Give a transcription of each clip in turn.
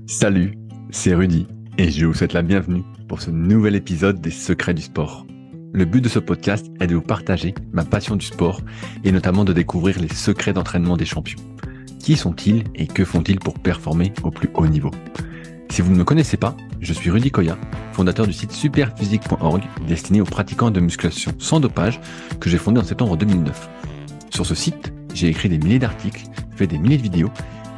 Salut, c'est Rudy et je vous souhaite la bienvenue pour ce nouvel épisode des Secrets du sport. Le but de ce podcast est de vous partager ma passion du sport et notamment de découvrir les secrets d'entraînement des champions. Qui sont-ils et que font-ils pour performer au plus haut niveau? Si vous ne me connaissez pas, je suis Rudy Koya, fondateur du site superphysique.org destiné aux pratiquants de musculation sans dopage que j'ai fondé en septembre 2009. Sur ce site, j'ai écrit des milliers d'articles, fait des milliers de vidéos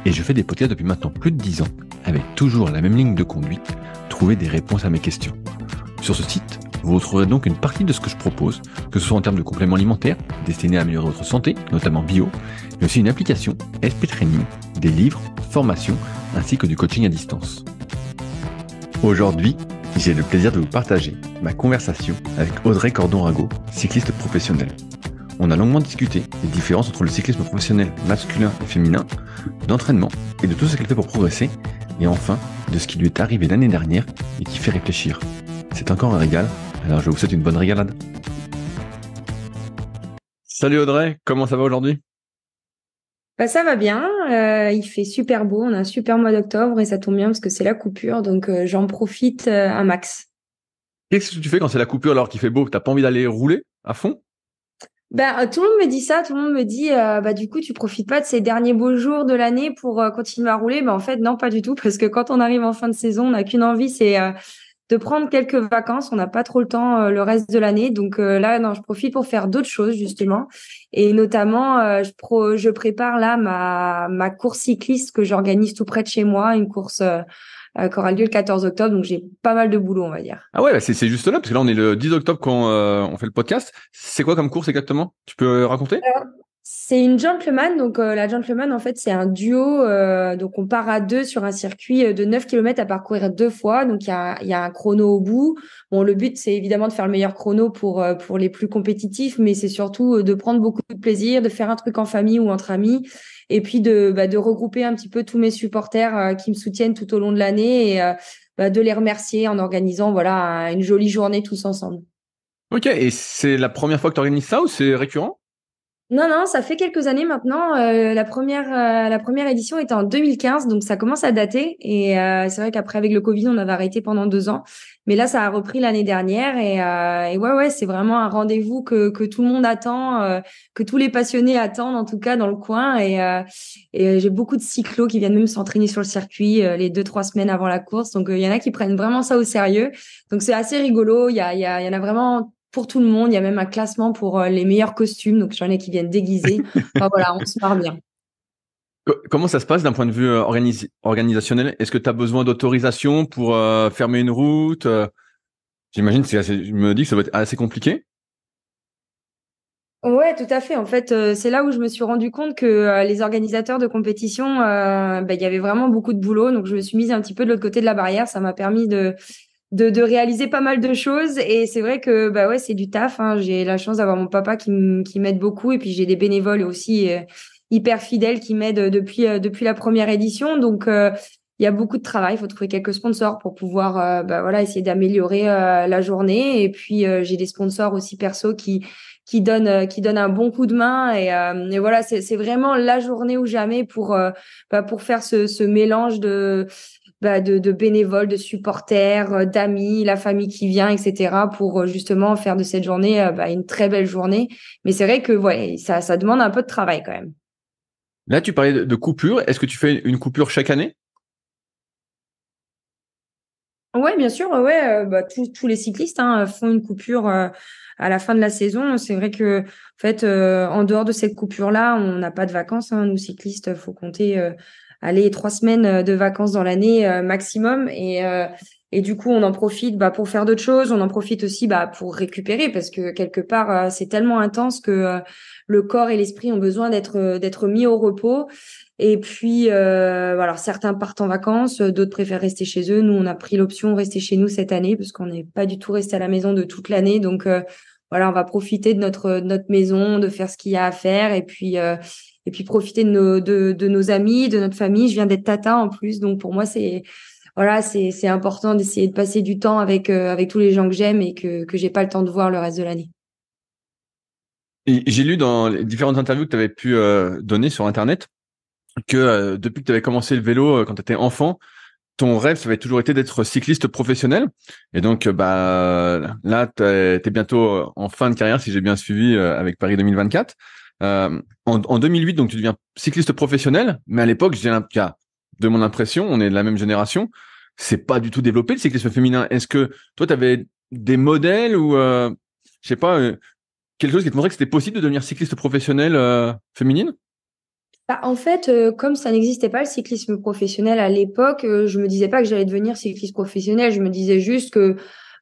et je fais des podcasts depuis maintenant plus de 10 ans avec toujours la même ligne de conduite, trouver des réponses à mes questions. Sur ce site, vous retrouverez donc une partie de ce que je propose, que ce soit en termes de compléments alimentaires, destinés à améliorer votre santé, notamment bio, mais aussi une application, SP Training, des livres, formations, ainsi que du coaching à distance. Aujourd'hui, j'ai le plaisir de vous partager ma conversation avec Audrey Cordon-Rago, cycliste professionnelle. On a longuement discuté des différences entre le cyclisme professionnel masculin et féminin, d'entraînement et de tout ce qu'elle fait pour progresser, et enfin, de ce qui lui est arrivé l'année dernière et qui fait réfléchir. C'est encore un régal, alors je vous souhaite une bonne régalade. Salut Audrey, comment ça va aujourd'hui? Ça va bien, il fait super beau, on a un super mois d'octobre et ça tombe bien parce que c'est la coupure, donc j'en profite un max. Qu'est-ce que tu fais quand c'est la coupure alors qu'il fait beau? T'as pas envie d'aller rouler à fond? Tout le monde me dit ça, tout le monde me dit du coup tu profites pas de ces derniers beaux jours de l'année pour continuer à rouler. En fait non, pas du tout, parce que quand on arrive en fin de saison, on n'a qu'une envie, c'est de prendre quelques vacances. On n'a pas trop le temps le reste de l'année, donc là non, je profite pour faire d'autres choses justement, et notamment je prépare là ma course cycliste que j'organise tout près de chez moi, une course qui aura lieu le 14 octobre, donc j'ai pas mal de boulot, on va dire. Ah ouais, c'est juste là, parce que là on est le 10 octobre quand on fait le podcast. C'est quoi comme course exactement? Tu peux raconter? C'est une gentleman, donc la gentleman en fait c'est un duo, donc on part à deux sur un circuit de 9 km à parcourir deux fois, donc il y a un chrono au bout. Bon, le but c'est évidemment de faire le meilleur chrono pour les plus compétitifs, mais c'est surtout de prendre beaucoup de plaisir, de faire un truc en famille ou entre amis, et puis de regrouper un petit peu tous mes supporters qui me soutiennent tout au long de l'année, et de les remercier en organisant voilà une jolie journée tous ensemble. Ok, et c'est la première fois que tu organises ça ou c'est récurrent? Non, non, ça fait quelques années maintenant. La première édition était en 2015, donc ça commence à dater. Et c'est vrai qu'après, avec le Covid, on avait arrêté pendant 2 ans. Mais là, ça a repris l'année dernière. Et ouais, c'est vraiment un rendez-vous que tout le monde attend, que tous les passionnés attendent, en tout cas dans le coin. Et j'ai beaucoup de cyclos qui viennent même s'entraîner sur le circuit les 2, 3 semaines avant la course. Donc, il y en a qui prennent vraiment ça au sérieux. Donc, c'est assez rigolo. Il y en a vraiment pour tout le monde. Il y a même un classement pour les meilleurs costumes. Donc, j'en ai qui viennent déguisés. Enfin, voilà, on se marre bien. Comment ça se passe d'un point de vue organisationnel? Est-ce que tu as besoin d'autorisation pour fermer une route? J'imagine que je me dis que ça va être assez compliqué. Ouais, tout à fait. En fait, c'est là où je me suis rendu compte que les organisateurs de compétition, il y avait vraiment beaucoup de boulot. Donc, je me suis mise un petit peu de l'autre côté de la barrière. Ça m'a permis de réaliser pas mal de choses. Et c'est vrai que ouais, c'est du taf, hein. J'ai la chance d'avoir mon papa qui m'aide beaucoup. Et puis, j'ai des bénévoles aussi hyper fidèles qui m'aident depuis la première édition. Donc, il y a beaucoup de travail. Il faut trouver quelques sponsors pour pouvoir voilà, essayer d'améliorer la journée. Et puis, j'ai des sponsors aussi perso qui donnent un bon coup de main. Et voilà, c'est vraiment la journée ou jamais pour faire ce mélange de bénévoles, de supporters, d'amis, la famille qui vient, etc., pour justement faire de cette journée une très belle journée. Mais c'est vrai que ouais, ça demande un peu de travail quand même. Là, tu parlais de coupure. Est-ce que tu fais une coupure chaque année? Ouais, bien sûr, ouais, tous les cyclistes font une coupure à la fin de la saison. C'est vrai que, en fait, en dehors de cette coupure-là, on n'a pas de vacances, hein. Nous, cyclistes, faut compter aller 3 semaines de vacances dans l'année maximum. Et du coup, on en profite pour faire d'autres choses. On en profite aussi pour récupérer, parce que quelque part, c'est tellement intense que le corps et l'esprit ont besoin d'être mis au repos. Et puis, alors certains partent en vacances, d'autres préfèrent rester chez eux. Nous, on a pris l'option rester chez nous cette année parce qu'on n'est pas du tout resté à la maison de toute l'année. Donc, voilà, on va profiter de notre maison, de faire ce qu'il y a à faire, et puis profiter de nos amis, de notre famille. Je viens d'être tata en plus, donc pour moi, c'est important d'essayer de passer du temps avec tous les gens que j'aime et que j'ai pas le temps de voir le reste de l'année. Et j'ai lu dans les différentes interviews que tu avais pu donner sur Internet que depuis que tu avais commencé le vélo quand tu étais enfant, ton rêve, ça avait toujours été d'être cycliste professionnel. Et donc, là, t'es bientôt en fin de carrière, si j'ai bien suivi, avec Paris 2024. En 2008, donc tu deviens cycliste professionnel, mais à l'époque, de mon impression, on est de la même génération, c'est pas du tout développé le cyclisme féminin. Est-ce que toi, tu avais des modèles ou je sais pas, quelque chose qui te montrait que c'était possible de devenir cycliste professionnel féminine? Bah, en fait, comme ça n'existait pas le cyclisme professionnel à l'époque, je me disais pas que j'allais devenir cycliste professionnel. Je me disais juste que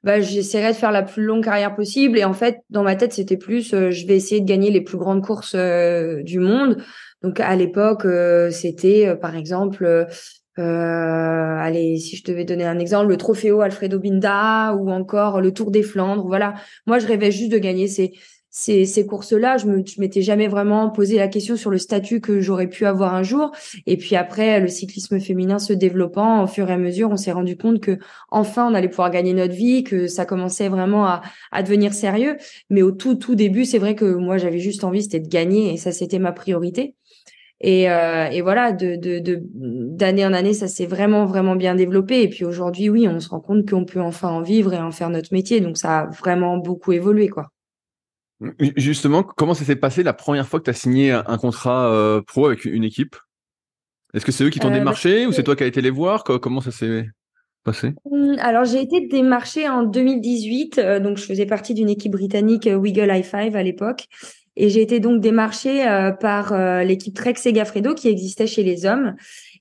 j'essaierais de faire la plus longue carrière possible. Et en fait, dans ma tête, c'était plus, je vais essayer de gagner les plus grandes courses du monde. Donc à l'époque, c'était par exemple, allez, si je devais donner un exemple, le Trofeo Alfredo Binda ou encore le Tour des Flandres. Voilà, moi je rêvais juste de gagner ces courses-là. Je m'étais jamais vraiment posé la question sur le statut que j'aurais pu avoir un jour. Et puis après, le cyclisme féminin se développant au fur et à mesure, on s'est rendu compte que enfin on allait pouvoir gagner notre vie, que ça commençait vraiment à devenir sérieux. Mais au tout début, c'est vrai que moi j'avais juste envie, c'était de gagner et ça c'était ma priorité. Et voilà, d'année en année, ça s'est vraiment bien développé. Et puis aujourd'hui, oui, on se rend compte qu'on peut enfin en vivre et en faire notre métier. Donc ça a vraiment beaucoup évolué, quoi. Justement, comment ça s'est passé la première fois que tu as signé un contrat pro avec une équipe? Est-ce que c'est eux qui t'ont démarché ou c'est toi qui as été les voir? Comment ça s'est passé? Alors, j'ai été démarchée en 2018. Donc, je faisais partie d'une équipe britannique Wiggle High Five à l'époque. Et j'ai été donc démarchée par l'équipe Trek Segafredo qui existait chez les hommes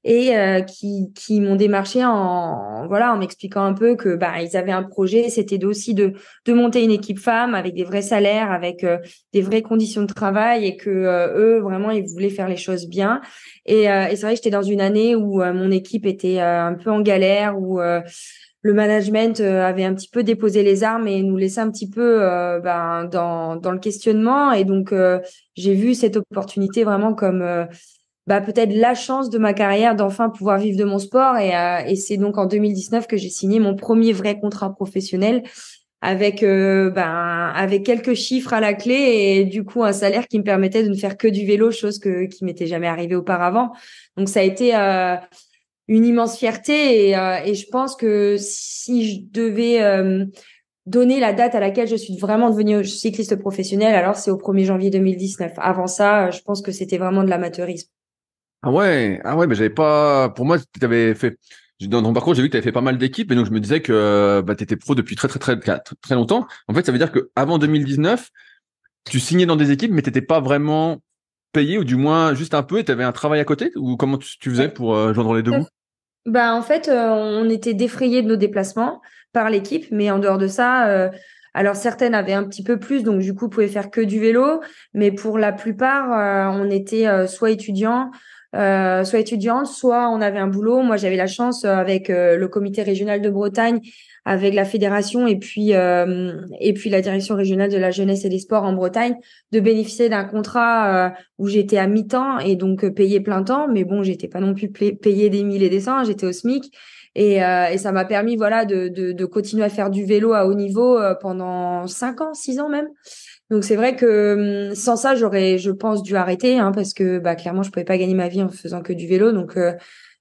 et qui m'ont démarché en m'expliquant un peu que ils avaient un projet, c'était aussi de monter une équipe femme avec des vrais salaires, avec des vraies conditions de travail et que eux vraiment ils voulaient faire les choses bien. Et c'est vrai que j'étais dans une année où mon équipe était un peu en galère, où le management avait un petit peu déposé les armes et nous laissait un petit peu dans le questionnement. Et donc, j'ai vu cette opportunité vraiment comme peut-être la chance de ma carrière d'enfin pouvoir vivre de mon sport. Et c'est donc en 2019 que j'ai signé mon premier vrai contrat professionnel avec avec quelques chiffres à la clé et du coup un salaire qui me permettait de ne faire que du vélo, chose qui m'était jamais arrivée auparavant. Donc ça a été une immense fierté et je pense que si je devais donner la date à laquelle je suis vraiment devenue cycliste professionnelle, alors c'est au 1er janvier 2019. Avant ça, je pense que c'était vraiment de l'amateurisme. Ah ouais, mais j'avais pas. Pour moi, tu avais fait. Dans ton parcours, j'ai vu que tu avais fait pas mal d'équipes et donc je me disais que tu étais pro depuis très longtemps. En fait, ça veut dire que avant 2019, tu signais dans des équipes, mais t'étais pas vraiment payé ou du moins juste un peu et tu avais un travail à côté ou comment tu faisais Ouais. pour joindre les deux bouts? En fait, on était défrayés de nos déplacements par l'équipe, mais en dehors de ça, alors certaines avaient un petit peu plus, donc du coup, pouvaient faire que du vélo, mais pour la plupart, on était soit étudiante, soit on avait un boulot. Moi, j'avais la chance avec le comité régional de Bretagne, avec la fédération et puis la direction régionale de la jeunesse et des sports en Bretagne, de bénéficier d'un contrat où j'étais à mi-temps et donc payée plein temps. Mais bon, j'étais pas non plus payée des 1000 et des cents, j'étais au SMIC. Et ça m'a permis, voilà, de continuer à faire du vélo à haut niveau pendant 5 ans, 6 ans même. Donc c'est vrai que sans ça, j'aurais, je pense, dû arrêter, hein, parce que clairement, je pouvais pas gagner ma vie en faisant que du vélo. Donc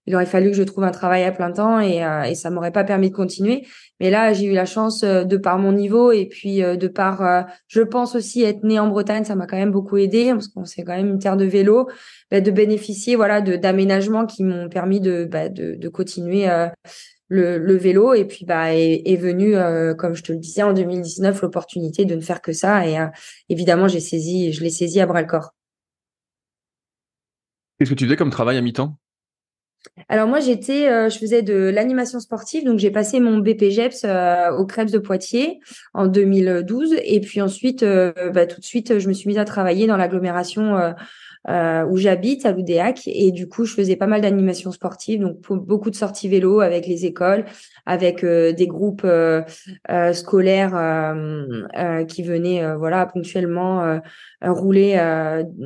il aurait fallu que je trouve un travail à plein temps et ça m'aurait pas permis de continuer. Mais là, j'ai eu la chance de par mon niveau et puis de par, je pense aussi être née en Bretagne, ça m'a quand même beaucoup aidé parce qu'on c'est quand même une terre de vélo, de bénéficier voilà d'aménagements qui m'ont permis de continuer le vélo. Et puis est venue, comme je te le disais, en 2019 l'opportunité de ne faire que ça et évidemment je l'ai saisi à bras le corps. Qu'est-ce que tu faisais comme travail à mi-temps? Alors moi je faisais de l'animation sportive, donc j'ai passé mon BPGEPS au Krebs de Poitiers en 2012 et puis ensuite tout de suite je me suis mise à travailler dans l'agglomération où j'habite à Loudéac et du coup je faisais pas mal d'animations sportives, donc beaucoup de sorties vélo avec les écoles, avec des groupes scolaires qui venaient voilà ponctuellement rouler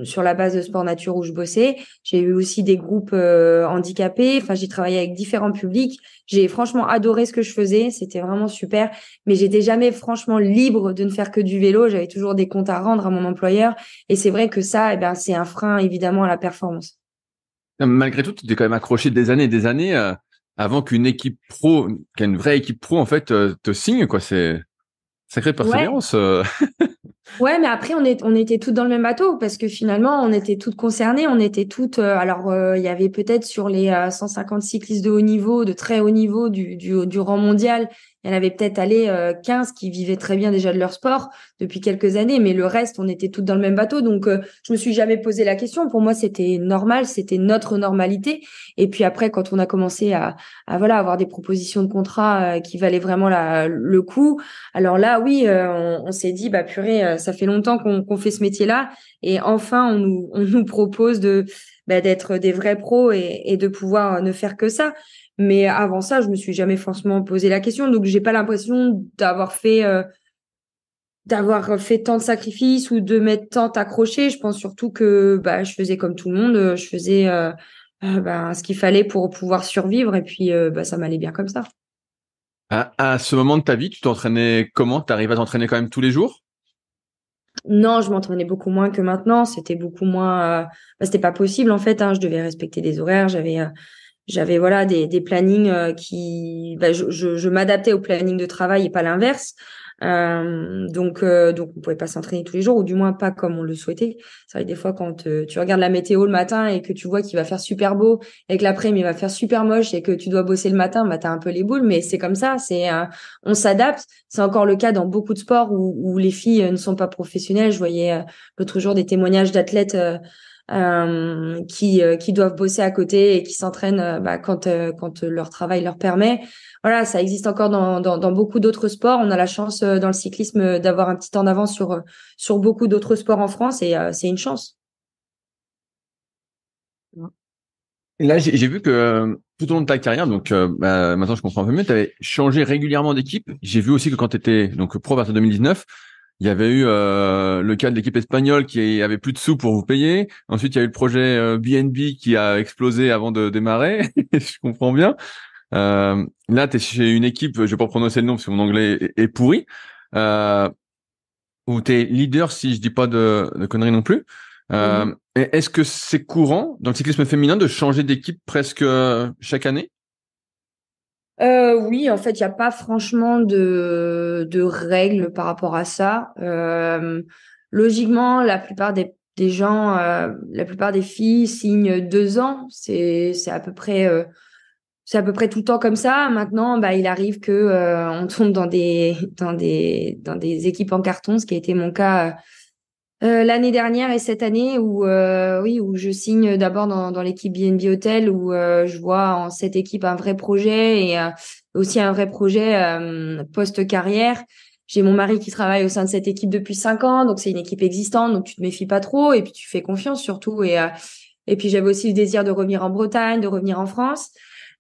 sur la base de sport nature où je bossais. J'ai eu aussi des groupes handicapés. Enfin, j'ai travaillé avec différents publics. J'ai franchement adoré ce que je faisais. C'était vraiment super. Mais j'étais jamais franchement libre de ne faire que du vélo. J'avais toujours des comptes à rendre à mon employeur. Et c'est vrai que ça, c'est un frein évidemment à la performance. Malgré tout, tu t'es quand même accroché des années et des années. avant qu'une équipe pro, qu'une vraie équipe pro, en fait, te signe, quoi. C'est sacrée Ouais. persévérance. Ouais, mais après, on était toutes dans le même bateau parce que finalement, on était toutes concernées. On était toutes. Il y avait peut-être sur les 150 cyclistes de haut niveau, de très haut niveau du rang mondial, il y en avait peut-être 15 qui vivaient très bien déjà de leur sport depuis quelques années, mais le reste, on était toutes dans le même bateau. Donc, je me suis jamais posé la question. Pour moi, c'était normal, c'était notre normalité. Et puis après, quand on a commencé à voilà avoir des propositions de contrat qui valaient vraiment le coup. Alors là, oui, on s'est dit, bah purée, ça fait longtemps qu'on fait ce métier-là, et enfin, on nous propose d'être des vrais pros et de pouvoir ne faire que ça. Mais avant ça, je me suis jamais forcément posé la question, donc j'ai pas l'impression d'avoir fait tant de sacrifices ou de m'être tant accrochée. Je pense surtout que bah je faisais comme tout le monde, je faisais ce qu'il fallait pour pouvoir survivre, et puis ça m'allait bien comme ça. À ce moment de ta vie, tu t'entraînais comment? T'arrives à t'entraîner quand même tous les jours? Non, je m'entraînais beaucoup moins que maintenant. C'était beaucoup moins. C'était pas possible en fait. Hein. Je devais respecter des horaires. J'avais voilà des plannings qui. Je m'adaptais au planning de travail et pas l'inverse. Donc on pouvait pas s'entraîner tous les jours, ou du moins pas comme on le souhaitait. C'est vrai que des fois quand tu regardes la météo le matin et que tu vois qu'il va faire super beau et que l'après-midi il va faire super moche et que tu dois bosser le matin, bah t'as un peu les boules. Mais c'est comme ça. On s'adapte. C'est encore le cas dans beaucoup de sports où les filles ne sont pas professionnelles. Je voyais l'autre jour des témoignages d'athlètes qui doivent bosser à côté et qui s'entraînent quand leur travail leur permet. Voilà, ça existe encore dans beaucoup d'autres sports. On a la chance dans le cyclisme d'avoir un petit temps d'avance sur beaucoup d'autres sports en France, et c'est une chance. Et là, j'ai vu que tout au long de ta carrière, donc maintenant je comprends un peu mieux, tu avais changé régulièrement d'équipe. J'ai vu aussi que quand tu étais donc pro à partir de 2019, il y avait eu le cas de l'équipe espagnole qui avait plus de sous pour vous payer. Ensuite, il y a eu le projet BNB qui a explosé avant de démarrer. Je comprends bien. Là, tu es chez une équipe, je vais pas prononcer le nom parce que mon anglais est pourri, euh, où tu es leader, si je dis pas de conneries non plus. Mhm. Est-ce que c'est courant dans le cyclisme féminin de changer d'équipe presque chaque année? Oui, en fait, il n'y a pas franchement de règles par rapport à ça. Logiquement, la plupart des gens, la plupart des filles signent 2 ans. C'est à peu près tout le temps comme ça. Maintenant, bah, il arrive que on tombe dans des équipes en carton, ce qui a été mon cas l'année dernière et cette année, où je signe d'abord dans l'équipe BNB Hotel, où je vois en cette équipe un vrai projet, et aussi un vrai projet post-carrière. J'ai mon mari qui travaille au sein de cette équipe depuis 5 ans, donc c'est une équipe existante, donc tu te méfies pas trop et puis tu fais confiance surtout. Et puis j'avais aussi le désir de revenir en Bretagne, de revenir en France.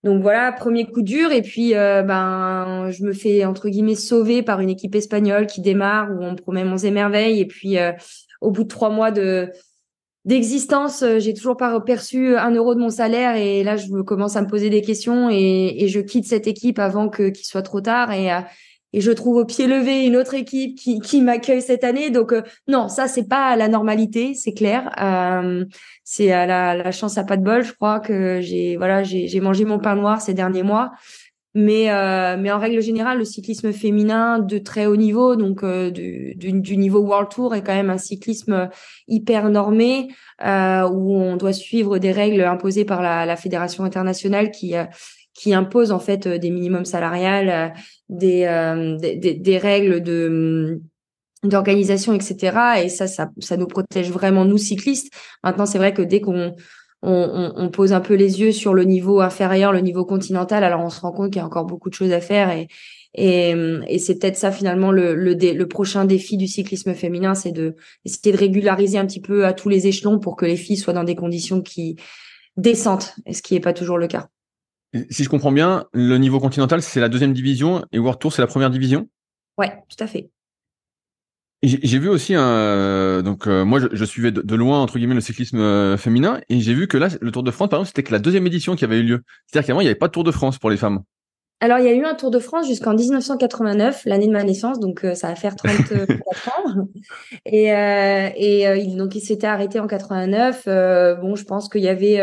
Donc voilà, premier coup dur. Et puis je me fais entre guillemets sauver par une équipe espagnole qui démarre, où on me promet monts et merveilles. Et puis au bout de 3 mois d'existence, j'ai toujours pas perçu 1 euro de mon salaire, et là je commence à me poser des questions, et je quitte cette équipe avant qu'il soit trop tard, et je trouve au pied levé une autre équipe qui m'accueille cette année. Donc non, ça c'est pas la normalité, c'est clair. C'est à la chance à pas de bol. Je crois que j'ai mangé mon pain noir ces derniers mois. Mais en règle générale, le cyclisme féminin de très haut niveau, donc du niveau World Tour, est quand même un cyclisme hyper normé, où on doit suivre des règles imposées par la fédération internationale qui impose en fait des minimums salariales, des règles d'organisation, etc. Et ça nous protège vraiment, nous cyclistes. Maintenant, c'est vrai que dès qu'on pose un peu les yeux sur le niveau inférieur, le niveau continental, alors on se rend compte qu'il y a encore beaucoup de choses à faire, et c'est peut-être ça finalement le prochain défi du cyclisme féminin, c'est essayer de régulariser un petit peu à tous les échelons pour que les filles soient dans des conditions qui décentes, et ce qui n'est pas toujours le cas. Si je comprends bien, le niveau continental, c'est la deuxième division et World Tour, c'est la première division. Ouais, tout à fait. Et j'ai vu aussi moi je suivais de loin entre guillemets le cyclisme féminin, et j'ai vu que là le Tour de France par exemple c'était que la deuxième édition qui avait eu lieu. C'est-à-dire qu'avant il n'y avait pas de Tour de France pour les femmes. Alors, il y a eu un Tour de France jusqu'en 1989, l'année de ma naissance, donc ça va faire 34 ans. Donc il s'était arrêté en 89. Bon, je pense qu'il y avait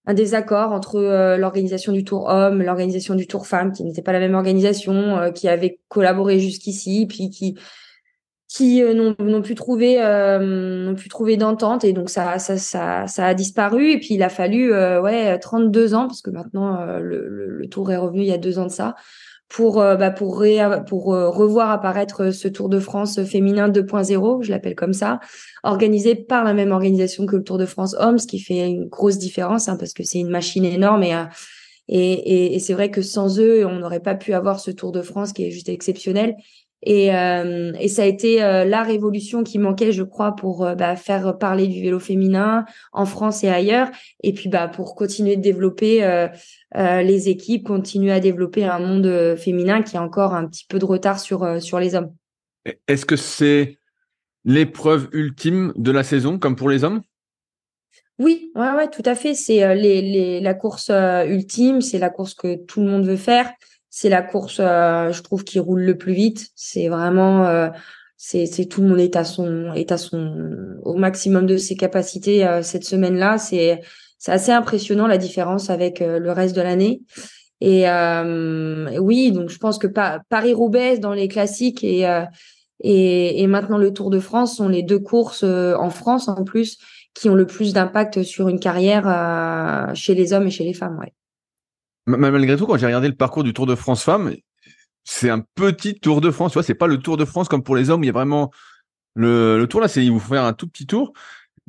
un désaccord entre l'organisation du Tour Homme, l'organisation du Tour Femmes, qui n'était pas la même organisation, qui avait collaboré jusqu'ici, puis qui n'ont plus trouvé d'entente, et donc ça a disparu. Et puis il a fallu 32 ans, parce que maintenant le Tour est revenu il y a 2 ans de ça, pour revoir apparaître ce Tour de France féminin 2.0, je l'appelle comme ça, organisé par la même organisation que le Tour de France Hommes, ce qui fait une grosse différence, parce que c'est une machine énorme, et c'est vrai que sans eux, on n'aurait pas pu avoir ce Tour de France qui est juste exceptionnel. Et ça a été la révolution qui manquait, je crois, pour faire parler du vélo féminin en France et ailleurs, et puis pour continuer de développer les équipes, continuer à développer un monde féminin qui a encore un petit peu de retard sur les hommes. Est-ce que c'est l'épreuve ultime de la saison, comme pour les hommes? Oui, ouais, tout à fait. C'est la course ultime, c'est la course que tout le monde veut faire. C'est la course, je trouve, qui roule le plus vite. C'est vraiment, c'est tout le monde au maximum de ses capacités cette semaine-là. C'est assez impressionnant la différence avec le reste de l'année. Et oui, donc je pense que Paris-Roubaix dans les classiques et maintenant le Tour de France sont les deux courses en France en plus qui ont le plus d'impact sur une carrière chez les hommes et chez les femmes. Ouais. Malgré tout, quand j'ai regardé le parcours du Tour de France femmes, c'est un petit Tour de France. Tu vois, c'est pas le Tour de France comme pour les hommes. Il y a vraiment le tour là, il faut faire un tout petit tour.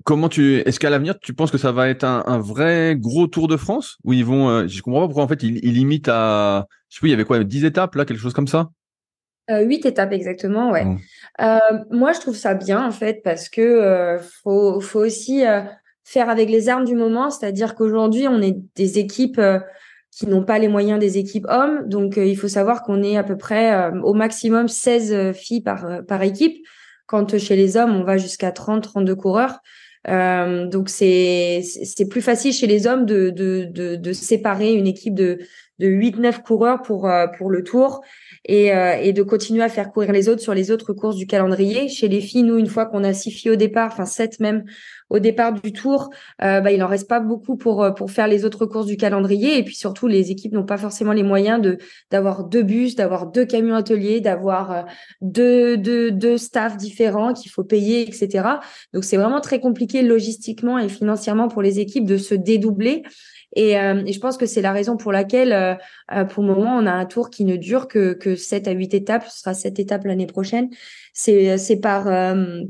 Est-ce qu'à l'avenir, tu penses que ça va être un vrai gros Tour de France où ils vont, je comprends pas pourquoi en fait ils limitent à, je sais plus, il y avait quoi, 10 étapes là, quelque chose comme ça? 8 étapes exactement, ouais. Bon. Moi, je trouve ça bien en fait parce que faut aussi faire avec les armes du moment, c'est-à-dire qu'aujourd'hui, on est des équipes qui n'ont pas les moyens des équipes hommes, donc il faut savoir qu'on est à peu près au maximum 16 filles par équipe, quand chez les hommes, on va jusqu'à 32 coureurs. Donc c'est plus facile chez les hommes de séparer une équipe de 8-9 coureurs pour le Tour et de continuer à faire courir les autres sur les autres courses du calendrier. Chez les filles, nous, une fois qu'on a 6 filles au départ, enfin 7 même au départ du Tour, il en reste pas beaucoup pour faire les autres courses du calendrier. Et puis surtout, les équipes n'ont pas forcément les moyens d'avoir 2 bus, d'avoir 2 camions ateliers, d'avoir deux staffs différents qu'il faut payer, etc. Donc c'est vraiment très compliqué logistiquement et financièrement pour les équipes de se dédoubler. Et je pense que c'est la raison pour laquelle, pour le moment, on a un Tour qui ne dure que 7 à 8 étapes. Ce sera 7 étapes l'année prochaine. C'est par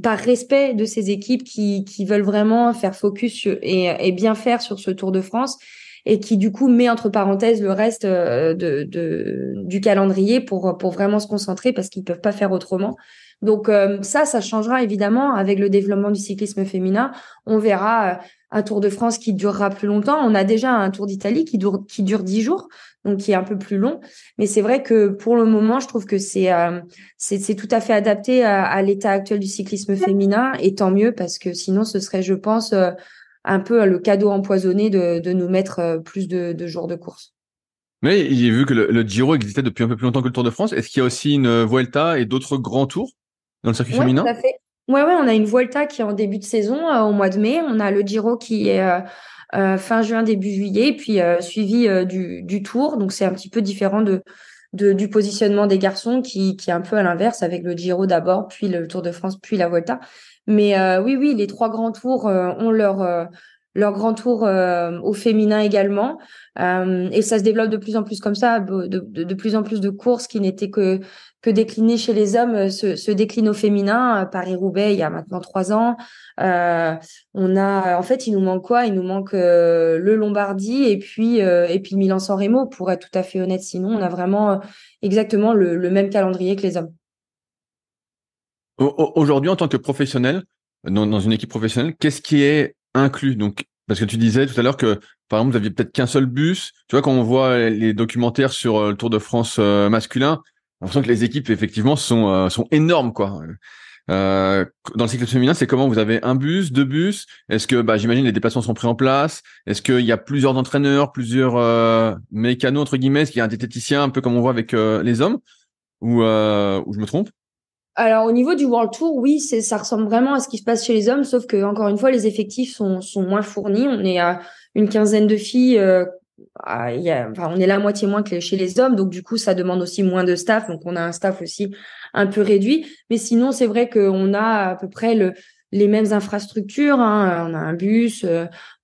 respect de ces équipes qui veulent vraiment faire focus et bien faire sur ce Tour de France, et qui du coup met entre parenthèses le reste du calendrier pour vraiment se concentrer parce qu'ils peuvent pas faire autrement. Donc ça changera évidemment avec le développement du cyclisme féminin. On verra un Tour de France qui durera plus longtemps. On a déjà un Tour d'Italie qui dure 10 jours, donc qui est un peu plus long. Mais c'est vrai que pour le moment, je trouve que c'est tout à fait adapté à l'état actuel du cyclisme féminin, et tant mieux, parce que sinon ce serait, je pense, un peu le cadeau empoisonné de nous mettre plus de jours de course. Mais j'ai vu que le Giro existait depuis un peu plus longtemps que le Tour de France. Est-ce qu'il y a aussi une Vuelta et d'autres grands tours dans le circuit Ouais, tout féminin? à fait. Ouais, on a une Volta qui est en début de saison, au mois de mai. On a le Giro qui est fin juin, début juillet, et puis suivi du Tour. Donc c'est un petit peu différent du positionnement des garçons, qui est un peu à l'inverse, avec le Giro d'abord, puis le Tour de France, puis la Volta. Mais oui, les 3 grands tours ont leur grand tour au féminin également. Et ça se développe de plus en plus comme ça, de plus en plus de courses qui n'étaient que déclinées chez les hommes se déclinent au féminin. Paris-Roubaix, il y a maintenant 3 ans. En fait, il nous manque quoi? Il nous manque le Lombardie et puis Milan-San Remo, pour être tout à fait honnête. Sinon, on a vraiment exactement le même calendrier que les hommes. Aujourd'hui, en tant que professionnel, dans une équipe professionnelle, qu'est-ce qui est inclus? Donc, parce que tu disais tout à l'heure que, par exemple, vous aviez peut-être qu'un seul bus. Tu vois, quand on voit les documentaires sur le Tour de France masculin, on sent que les équipes, effectivement, sont énormes, quoi. Dans le cycle féminin, c'est comment? Vous avez un bus, 2 bus? Est-ce que, j'imagine, les déplacements sont pris en place? Est-ce qu'il y a plusieurs entraîneurs, plusieurs mécanos, entre guillemets? Est-ce qu'il y a un diététicien, un peu comme on voit avec les hommes? Ou je me trompe? Alors, au niveau du World Tour, oui, ça ressemble vraiment à ce qui se passe chez les hommes, sauf que, encore une fois, les effectifs sont moins fournis. On est une quinzaine de filles. On est la moitié moins que chez les hommes, donc du coup, ça demande aussi moins de staff. Donc, on a un staff aussi un peu réduit. Mais sinon, c'est vrai qu'on a à peu près les mêmes infrastructures. Hein. On a un bus,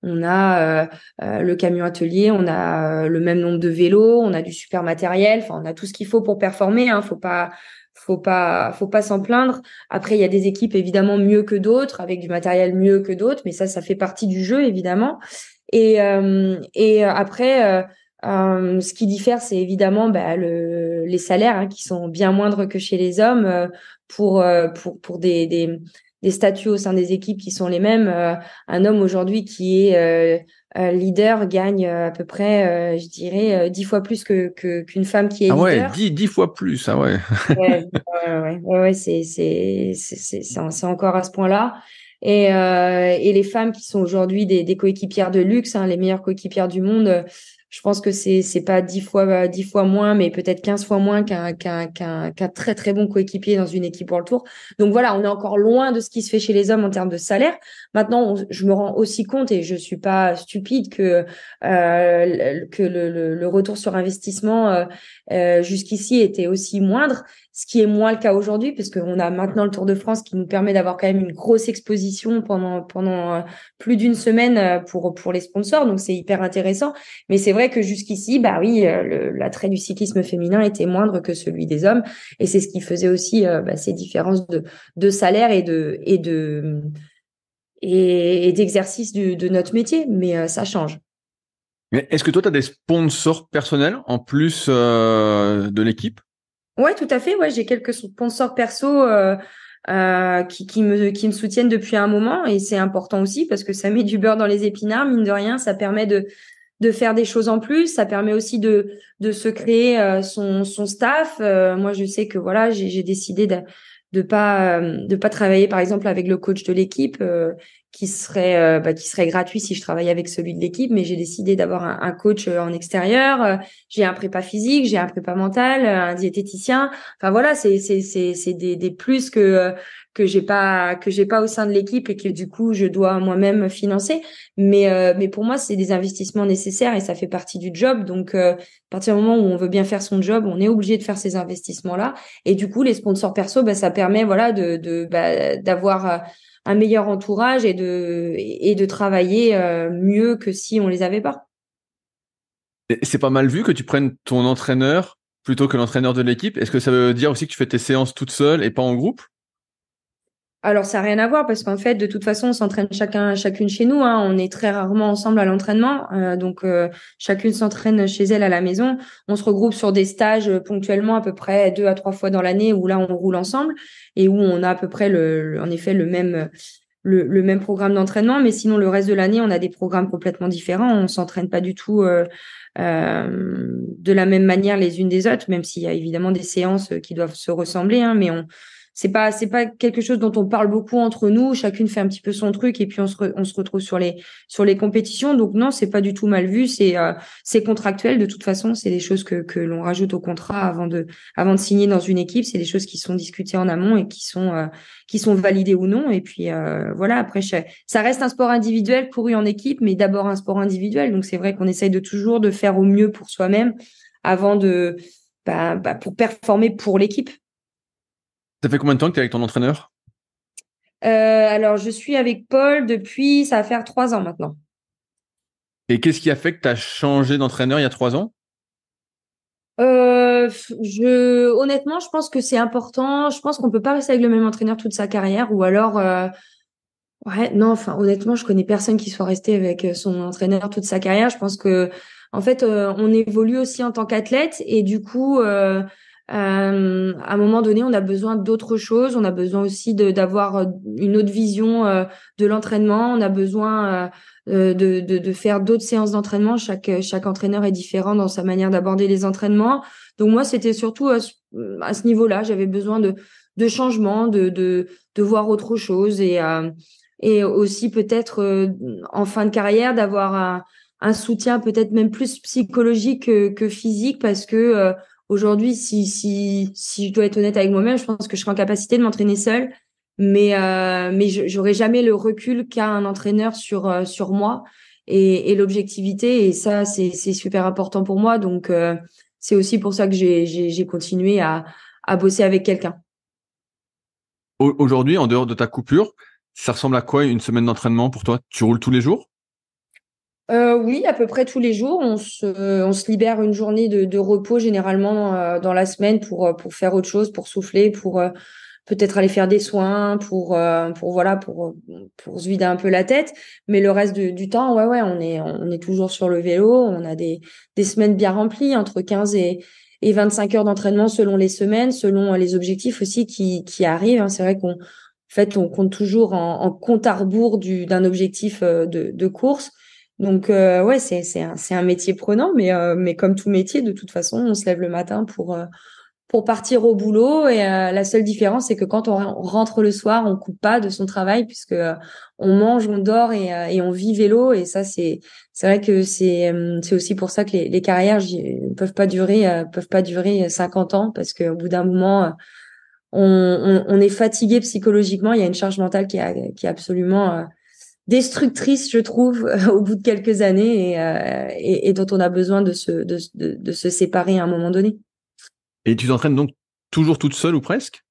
on a le camion atelier, on a le même nombre de vélos, on a du super matériel. Enfin, on a tout ce qu'il faut pour performer. Hein. Faut pas s'en plaindre. Après, il y a des équipes évidemment mieux que d'autres, avec du matériel mieux que d'autres, mais ça fait partie du jeu évidemment. Et après, ce qui diffère, c'est évidemment les salaires hein, qui sont bien moindres que chez les hommes pour des statuts au sein des équipes qui sont les mêmes. Un homme aujourd'hui qui est leader gagne à peu près, je dirais, 10 fois plus qu'une femme qui est Ah ouais, leader. 10 fois plus, ah ouais. Ouais, c'est encore à ce point-là. Et les femmes qui sont aujourd'hui des coéquipières de luxe, hein, les meilleures coéquipières du monde, je pense que c'est pas 10 fois moins, mais peut-être 15 fois moins qu'un très très bon coéquipier dans une équipe World Tour. Donc voilà, on est encore loin de ce qui se fait chez les hommes en termes de salaire. Maintenant, je me rends aussi compte, et je suis pas stupide, que le retour sur investissement jusqu'ici était aussi moindre. Ce qui est moins le cas aujourd'hui, parce qu'on a maintenant le Tour de France qui nous permet d'avoir quand même une grosse exposition pendant plus d'une semaine pour les sponsors. Donc, c'est hyper intéressant. Mais c'est vrai que jusqu'ici, bah oui, l'attrait du cyclisme féminin était moindre que celui des hommes. Et c'est ce qui faisait aussi ces différences de salaire et d'exercice de notre métier. Mais ça change. Mais est-ce que toi, tu as des sponsors personnels en plus de l'équipe? Ouais, tout à fait. Ouais, j'ai quelques sponsors perso qui me soutiennent depuis un moment et c'est important aussi parce que ça met du beurre dans les épinards, mine de rien. Ça permet de faire des choses en plus. Ça permet aussi de se créer son staff. Moi, je sais que voilà, j'ai décidé de pas travailler par exemple avec le coach de l'équipe qui serait gratuit si je travaillais avec celui de l'équipe, mais j'ai décidé d'avoir un coach en extérieur. J'ai un prépa physique, j'ai un prépa mental, un diététicien. Enfin voilà, c'est des plus que j'ai pas au sein de l'équipe et que du coup je dois moi-même financer. Mais pour moi, c'est des investissements nécessaires et ça fait partie du job. Donc à partir du moment où on veut bien faire son job, on est obligé de faire ces investissements-là. Et du coup, les sponsors perso, ça permet voilà d'avoir un meilleur entourage et de travailler mieux que si on les avait pas. Et c'est pas mal vu que tu prennes ton entraîneur plutôt que l'entraîneur de l'équipe. Est-ce que ça veut dire aussi que tu fais tes séances toute seule et pas en groupe? Alors, ça n'a rien à voir parce qu'en fait, de toute façon, on s'entraîne chacune chez nous. Hein. On est très rarement ensemble à l'entraînement. Donc, chacune s'entraîne chez elle à la maison. On se regroupe sur des stages ponctuellement à peu près 2 à 3 fois dans l'année où là, on roule ensemble et où on a à peu près en effet, le même programme d'entraînement. Mais sinon, le reste de l'année, on a des programmes complètement différents. On s'entraîne pas du tout de la même manière les unes des autres, même s'il y a évidemment des séances qui doivent se ressembler. Hein, mais c'est pas quelque chose dont on parle beaucoup entre nous. Chacune fait un petit peu son truc et puis on se retrouve sur les compétitions. Donc non, c'est pas du tout mal vu. C'est contractuel de toute façon. C'est des choses que l'on rajoute au contrat avant de signer dans une équipe. C'est des choses qui sont discutées en amont et qui sont validées ou non. Et puis voilà. Après, ça reste un sport individuel couru en équipe, mais d'abord un sport individuel. Donc c'est vrai qu'on essaye de toujours de faire au mieux pour soi-même avant pour performer pour l'équipe. Ça fait combien de temps que tu es avec ton entraîneur? Alors, je suis avec Paul depuis, ça va faire 3 ans maintenant. Et qu'est-ce qui a fait que tu as changé d'entraîneur il y a 3 ans? Honnêtement, je pense que c'est important. Je pense qu'on peut pas rester avec le même entraîneur toute sa carrière, ou alors, ouais, non. Enfin, honnêtement, je connais personne qui soit resté avec son entraîneur toute sa carrière. Je pense que, en fait, on évolue aussi en tant qu'athlète, et du coup, à un moment donné, on a besoin d'autres choses. On a besoin aussi d'avoir une autre vision de l'entraînement. On a besoin de faire d'autres séances d'entraînement. Chaque entraîneur est différent dans sa manière d'aborder les entraînements. Donc moi, c'était surtout à ce niveau-là. J'avais besoin de changement, de voir autre chose et aussi peut-être en fin de carrière d'avoir un soutien peut-être même plus psychologique que physique parce que aujourd'hui, si je dois être honnête avec moi-même, je pense que je serai en capacité de m'entraîner seule, mais j'aurai jamais le recul qu'a un entraîneur sur moi. et l'objectivité. Et ça, c'est super important pour moi. Donc, c'est aussi pour ça que j'ai continué à bosser avec quelqu'un. Aujourd'hui, en dehors de ta coupure, ça ressemble à quoi une semaine d'entraînement pour toi? Tu roules tous les jours? Oui, à peu près tous les jours. On se libère une journée de repos généralement dans la semaine pour faire autre chose, pour souffler, pour peut-être aller faire des soins, pour se vider un peu la tête. Mais le reste du temps, ouais, on est toujours sur le vélo. On a des semaines bien remplies, entre 15 et 25 heures d'entraînement selon les semaines, selon les objectifs aussi qui arrivent, hein. C'est vrai qu'en fait, on compte toujours en compte à rebours d'un objectif de course. Donc ouais, c'est un métier prenant, mais comme tout métier, de toute façon, on se lève le matin pour partir au boulot. Et la seule différence, c'est que quand on rentre le soir, on coupe pas de son travail puisque on mange, on dort et on vit vélo. Et ça, c'est vrai que c'est aussi pour ça que les carrières peuvent pas durer 50 ans, parce qu'au bout d'un moment, on est fatigué psychologiquement. Il y a une charge mentale qui est absolument destructrice, je trouve, au bout de quelques années, et dont on a besoin de se séparer à un moment donné. Et tu t'entraînes donc toujours toute seule ou presque?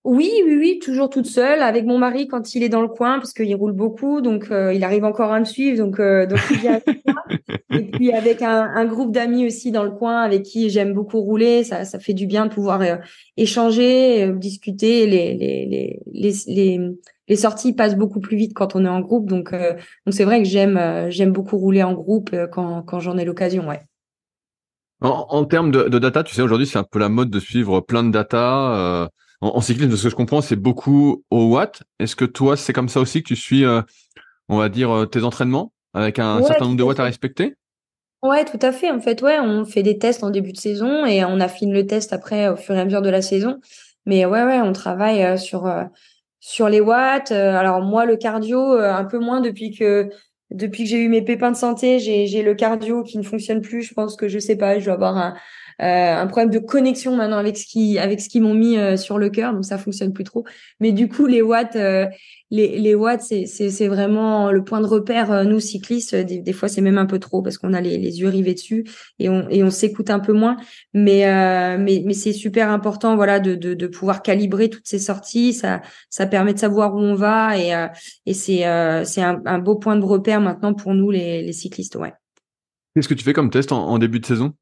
Oui, oui, oui, toujours toute seule, avec mon mari quand il est dans le coin, parce qu'il roule beaucoup, donc il arrive encore à me suivre, donc il vient avec moi. Et puis avec un groupe d'amis aussi dans le coin avec qui j'aime beaucoup rouler, ça fait du bien de pouvoir échanger, discuter. Les sorties passent beaucoup plus vite quand on est en groupe, donc c'est vrai que j'aime beaucoup rouler en groupe quand j'en ai l'occasion, ouais. En termes de data, tu sais, aujourd'hui, c'est un peu la mode de suivre plein de data. En cyclisme, de ce que je comprends, c'est beaucoup au watt. Est-ce que toi, c'est comme ça aussi que tu suis, on va dire, tes entraînements avec un Ouais, certain nombre de tout à watts à fait. respecter? Ouais, tout à fait. En fait, ouais, on fait des tests en début de saison et on affine le test après au fur et à mesure de la saison. Mais ouais, on travaille sur les watts. Alors moi, le cardio, un peu moins depuis que j'ai eu mes pépins de santé, j'ai le cardio qui ne fonctionne plus. Je pense que je sais pas, je dois avoir un problème de connexion maintenant avec ce qu'ils m'ont mis sur le cœur, donc ça fonctionne plus trop. Mais du coup, les watts, c'est vraiment le point de repère. Nous cyclistes, des fois c'est même un peu trop parce qu'on a les yeux rivés dessus et on s'écoute un peu moins. Mais c'est super important, voilà, de pouvoir calibrer toutes ces sorties. Ça permet de savoir où on va et c'est un beau point de repère maintenant pour nous les cyclistes, ouais. Qu'est-ce que tu fais comme test en début de saison?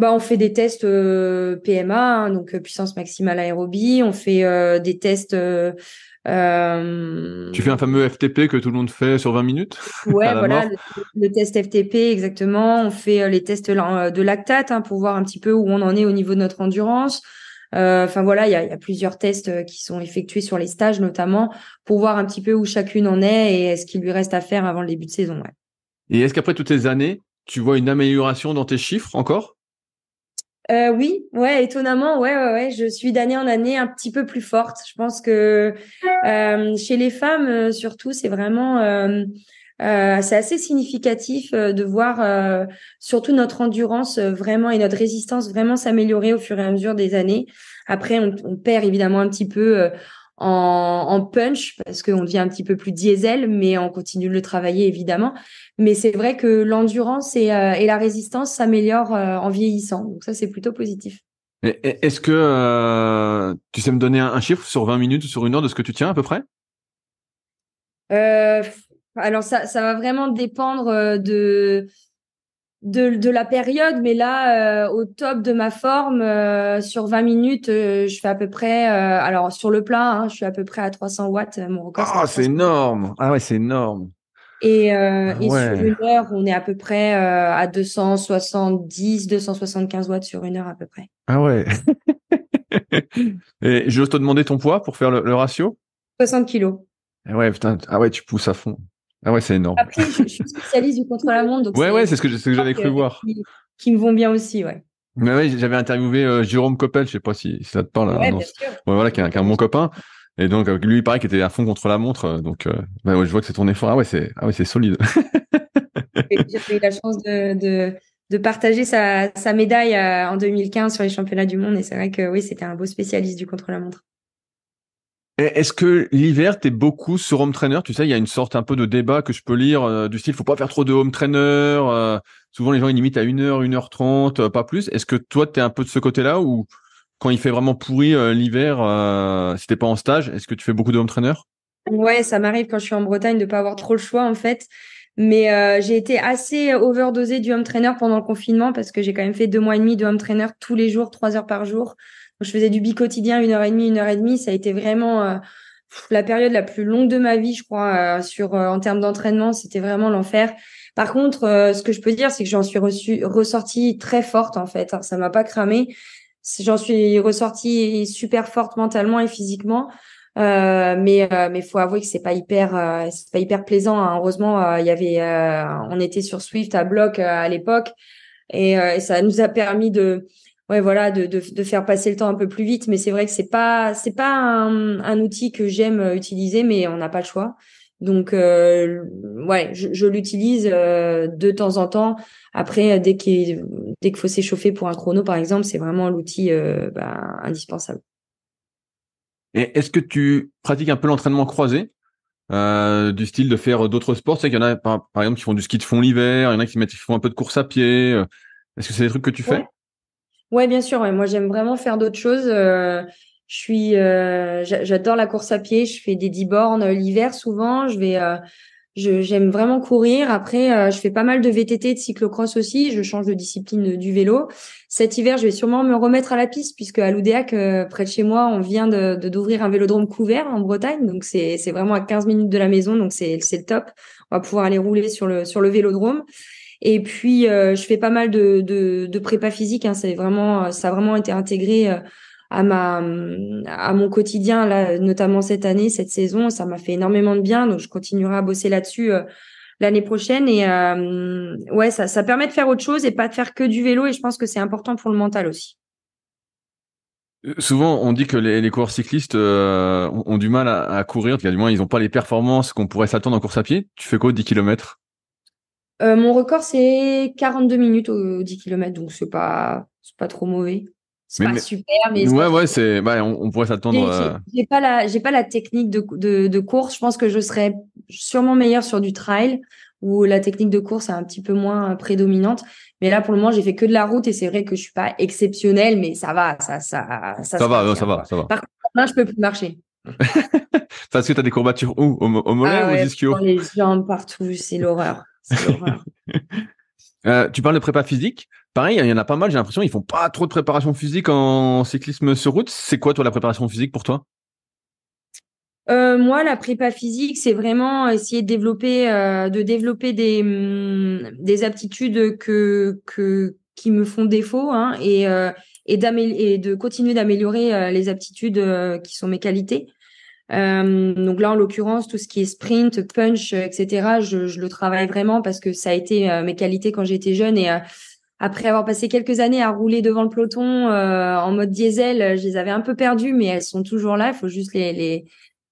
Bah, on fait des tests PMA, hein, donc puissance maximale aérobie. On fait des tests. Tu fais un fameux FTP que tout le monde fait sur 20 minutes à Ouais, la voilà, mort? le test FTP, exactement. On fait les tests de lactate, hein, pour voir un petit peu où on en est au niveau de notre endurance. Enfin voilà, il y a plusieurs tests qui sont effectués sur les stages notamment pour voir un petit peu où chacune en est et ce qu'il lui reste à faire avant le début de saison. Ouais. Et est-ce qu'après toutes ces années, tu vois une amélioration dans tes chiffres encore? Oui, ouais, étonnamment, ouais, je suis d'année en année un petit peu plus forte. Je pense que chez les femmes, surtout, c'est assez significatif de voir surtout notre endurance vraiment et notre résistance vraiment s'améliorer au fur et à mesure des années. Après, on perd évidemment un petit peu en punch parce qu'on devient un petit peu plus diesel, mais on continue de le travailler évidemment. Mais c'est vrai que l'endurance et la résistance s'améliorent en vieillissant. Donc ça, c'est plutôt positif. Est-ce que tu sais me donner un chiffre sur 20 minutes ou sur une heure de ce que tu tiens à peu près? Euh, alors ça va vraiment dépendre de la période, mais là, au top de ma forme, sur 20 minutes, je fais à peu près, alors sur le plat, hein, je suis à peu près à 300 watts. Mon record, c'est Ah, c'est 300. énorme! Ah ouais, c'est énorme. Ah Et sur ouais. une heure, on est à peu près à 275 watts sur une heure à peu près. Ah ouais. Et j'ose te demander ton poids pour faire le ratio? 60 kilos. Ah ouais, putain. Ah ouais, tu pousses à fond. Ah ouais, c'est énorme. Après, je suis spécialiste du contre-la-montre, donc Ouais, ouais, c'est c'est ce que j'avais cru voir. qui me vont bien aussi, ouais. Mais ouais, j'avais interviewé Jérôme Coppel, je sais pas si ça te parle, hein, Ouais, bien sûr. ouais, voilà, qui est un bon copain. Et donc lui, il paraît qu'il était à fond contre la montre. Bah ouais, je vois que c'est ton effort. Ah ouais, c'est solide. J'avais eu la chance de partager sa médaille en 2015 sur les championnats du monde. Et c'est vrai que oui, c'était un beau spécialiste du contre-la-montre. Est-ce que l'hiver, t'es beaucoup sur home trainer? Tu sais, il y a une sorte un peu de débat que je peux lire du style, faut pas faire trop de home trainer. Souvent, les gens ils limitent à 1 heure, 1 h 30, pas plus. Est-ce que toi, t'es un peu de ce côté-là ou quand il fait vraiment pourri l'hiver, si t'es pas en stage, est-ce que tu fais beaucoup de home trainer? Ouais, ça m'arrive quand je suis en Bretagne de pas avoir trop le choix en fait. Mais j'ai été assez overdosée du home trainer pendant le confinement parce que j'ai quand même fait 2 mois et demi de home trainer tous les jours, 3 heures par jour. Donc, je faisais du bi-quotidien, 1 heure et demie, 1 heure et demie. Ça a été vraiment la période la plus longue de ma vie, je crois, en termes d'entraînement. C'était vraiment l'enfer. Par contre, ce que je peux dire, c'est que j'en suis ressortie très forte en fait. Alors, ça m'a pas cramé. J'en suis ressortie super forte mentalement et physiquement. Mais faut avouer que c'est pas hyper plaisant, hein. Heureusement, on était sur Swift à bloc à l'époque et ça nous a permis ouais, voilà, de faire passer le temps un peu plus vite. Mais c'est vrai que c'est pas un outil que j'aime utiliser, mais on n'a pas le choix. Donc, ouais, je l'utilise de temps en temps. Après, dès qu'il faut s'échauffer pour un chrono, par exemple, c'est vraiment l'outil indispensable. Et est-ce que tu pratiques un peu l'entraînement croisé, du style de faire d'autres sports? Tu sais qu'il y en a, par exemple, qui font du ski de fond l'hiver, il y en a qui font un peu de course à pied. Est-ce que c'est des trucs que tu fais? Ouais, bien sûr. Ouais. Moi, j'aime vraiment faire d'autres choses. J'adore la course à pied. Je fais des 10 bornes l'hiver souvent. J'aime vraiment courir. Après, je fais pas mal de VTT, de cyclocross aussi. Je change de discipline du vélo. Cet hiver, je vais sûrement me remettre à la piste puisque à Loudéac, près de chez moi, on vient d'ouvrir un vélodrome couvert en Bretagne. Donc, c'est vraiment à 15 minutes de la maison. Donc, c'est le top. On va pouvoir aller rouler sur le vélodrome. Et puis, je fais pas mal de prépa physique, hein. Ça a vraiment été intégré à mon quotidien, là, notamment cette année, cette saison. Ça m'a fait énormément de bien. Donc, je continuerai à bosser là-dessus l'année prochaine. Et ouais, ça permet de faire autre chose et pas de faire que du vélo. Et je pense que c'est important pour le mental aussi. Souvent, on dit que les coureurs cyclistes ont du mal à courir, du moins ils n'ont pas les performances qu'on pourrait s'attendre en course à pied. Tu fais quoi, 10 kilomètres? Mon record, c'est 42 minutes au 10 km. Donc, c'est pas trop mauvais. C'est pas Mais super, mais c'est pas ouais, trop. ouais, on pourrait s'attendre. J'ai pas la technique de course. Je pense que je serais sûrement meilleure sur du trail où la technique de course est un petit peu moins prédominante. Mais là, pour le moment, j'ai fait que de la route et c'est vrai que je suis pas exceptionnelle, mais ça va, ça Ça se va, non, maintient, ça va, quoi. ça va. Par contre, là, je peux plus marcher. Parce que t'as des courbatures où? Au mollet Ah ou aux ouais, ischios? dans les jambes partout, c'est l'horreur. C'est l'horreur. Tu parles de prépa physique. Pareil, il y en a pas mal, j'ai l'impression, ils font pas trop de préparation physique en cyclisme sur route. C'est quoi, toi, la préparation physique pour toi? Moi, la prépa physique, c'est vraiment essayer de développer des aptitudes qui me font défaut, hein, et de continuer d'améliorer les aptitudes qui sont mes qualités. Donc là, en l'occurrence, tout ce qui est sprint, punch, etc., je le travaille vraiment parce que ça a été mes qualités quand j'étais jeune et après avoir passé quelques années à rouler devant le peloton en mode diesel, je les avais un peu perdues, mais elles sont toujours là. Il faut juste les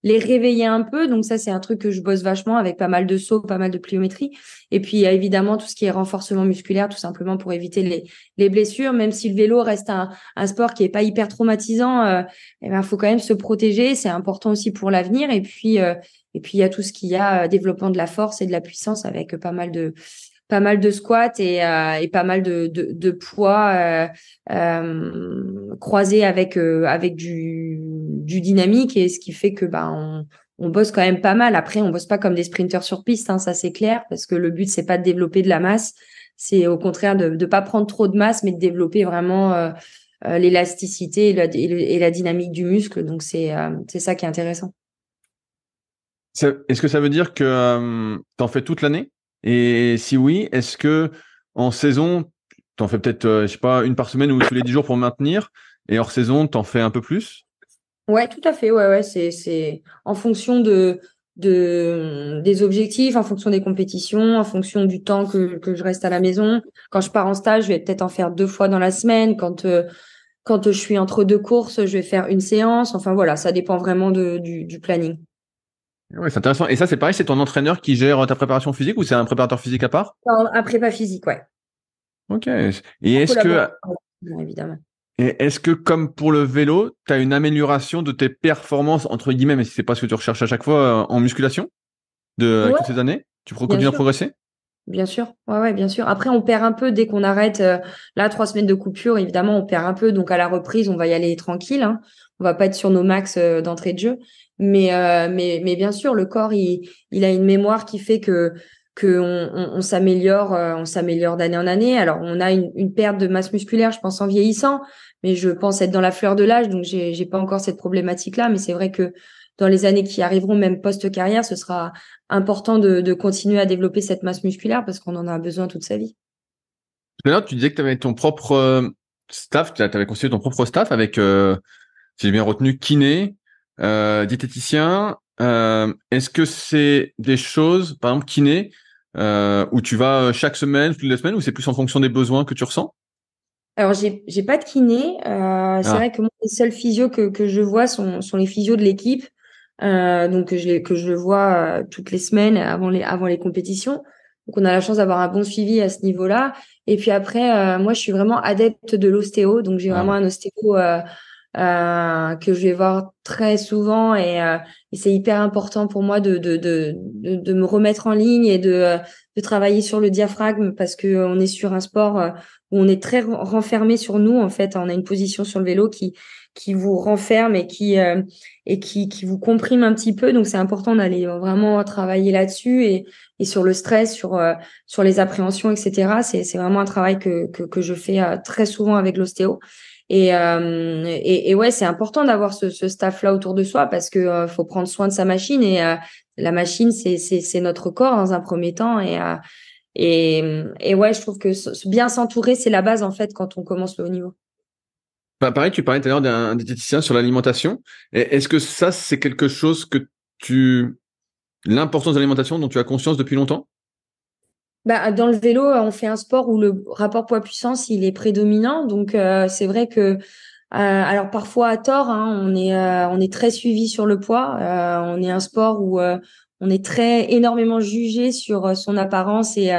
réveiller un peu. Donc ça, c'est un truc que je bosse vachement avec pas mal de sauts, pas mal de pliométrie. Et puis, il y a évidemment tout ce qui est renforcement musculaire, tout simplement pour éviter les blessures. Même si le vélo reste un sport qui est pas hyper traumatisant, eh ben, faut quand même se protéger. C'est important aussi pour l'avenir. Et puis, il y a tout ce qu'il y a, développement de la force et de la puissance avec pas mal de squats et pas mal de poids croisés avec du dynamique et ce qui fait que on bosse quand même pas mal. Après, on bosse pas comme des sprinteurs sur piste, hein, ça c'est clair, parce que le but c'est pas de développer de la masse, c'est au contraire de pas prendre trop de masse, mais de développer vraiment l'élasticité et la dynamique du muscle. Donc c'est ça qui est intéressant. Est-ce que ça veut dire que t'en fais toute l'année? Et si oui, est-ce que en saison, t'en fais peut-être, je sais pas, une par semaine ou tous les 10 jours pour maintenir, et hors saison, t'en fais un peu plus? Ouais, tout à fait. Ouais, ouais, c'est en fonction des objectifs, en fonction des compétitions, en fonction du temps que je reste à la maison. Quand je pars en stage, je vais peut-être en faire 2 fois dans la semaine. Quand je suis entre deux courses, je vais faire une séance. Enfin voilà, ça dépend vraiment du planning. Ouais, c'est intéressant. Et ça, c'est pareil, c'est ton entraîneur qui gère ta préparation physique ou c'est un préparateur physique à part? Un prépa physique, ouais. Ok. Et En est-ce que collaboration, évidemment. Et est-ce que, comme pour le vélo, tu as une amélioration de tes performances, entre guillemets, mais si c'est pas ce que tu recherches à chaque fois, en musculation avec Ouais, toutes ces années? Tu bien continues à sûr. progresser? Bien sûr, ouais, bien sûr. Après, on perd un peu dès qu'on arrête. Là, 3 semaines de coupure, évidemment, on perd un peu. Donc, à la reprise, on va y aller tranquille, hein. On va pas être sur nos max d'entrée de jeu. Mais bien sûr, le corps, il a une mémoire qui fait que on s'améliore d'année en année. Alors, on a une perte de masse musculaire, je pense, en vieillissant, mais je pense être dans la fleur de l'âge, donc j'ai pas encore cette problématique-là. Mais c'est vrai que dans les années qui arriveront, même post-carrière, ce sera important de continuer à développer cette masse musculaire parce qu'on en a besoin toute sa vie. Tout à l'heure, tu disais que tu avais ton propre staff, tu avais constitué ton propre staff avec, si j'ai bien retenu, kiné, diététicien. Est-ce que c'est des choses, par exemple, kiné, où tu vas chaque semaine, toutes les semaines, ou c'est plus en fonction des besoins que tu ressens? Alors, j'ai pas de kiné. C'est Ah, vrai que moi, les seuls physios que je vois sont les physios de l'équipe. Donc, que je vois toutes les semaines avant les compétitions. Donc, on a la chance d'avoir un bon suivi à ce niveau-là. Et puis après, moi, je suis vraiment adepte de l'ostéo. Donc, j'ai ah vraiment ouais. un ostéo que je vais voir très souvent et c'est hyper important pour moi de me remettre en ligne et de travailler sur le diaphragme parce que on est sur un sport où on est très renfermé sur nous en fait. On a une position sur le vélo qui vous renferme et qui vous comprime un petit peu. Donc c'est important d'aller vraiment travailler là-dessus et sur le stress, sur les appréhensions, etc. C'est vraiment un travail que je fais très souvent avec l'ostéo. Et ouais, c'est important d'avoir ce staff-là autour de soi parce que faut prendre soin de sa machine et la machine, c'est notre corps dans un premier temps et ouais, je trouve que bien s'entourer, c'est la base en fait quand on commence le haut niveau. Bah, pareil, tu parlais tout à l'heure d'un diététicien sur l'alimentation. Est-ce que ça, c'est quelque chose que l'importance de l'alimentation dont tu as conscience depuis longtemps? Bah, dans le vélo, on fait un sport où le rapport poids-puissance, il est prédominant. Donc, c'est vrai que, alors parfois à tort, hein, on est très suivi sur le poids. On est un sport où on est très énormément jugé sur son apparence et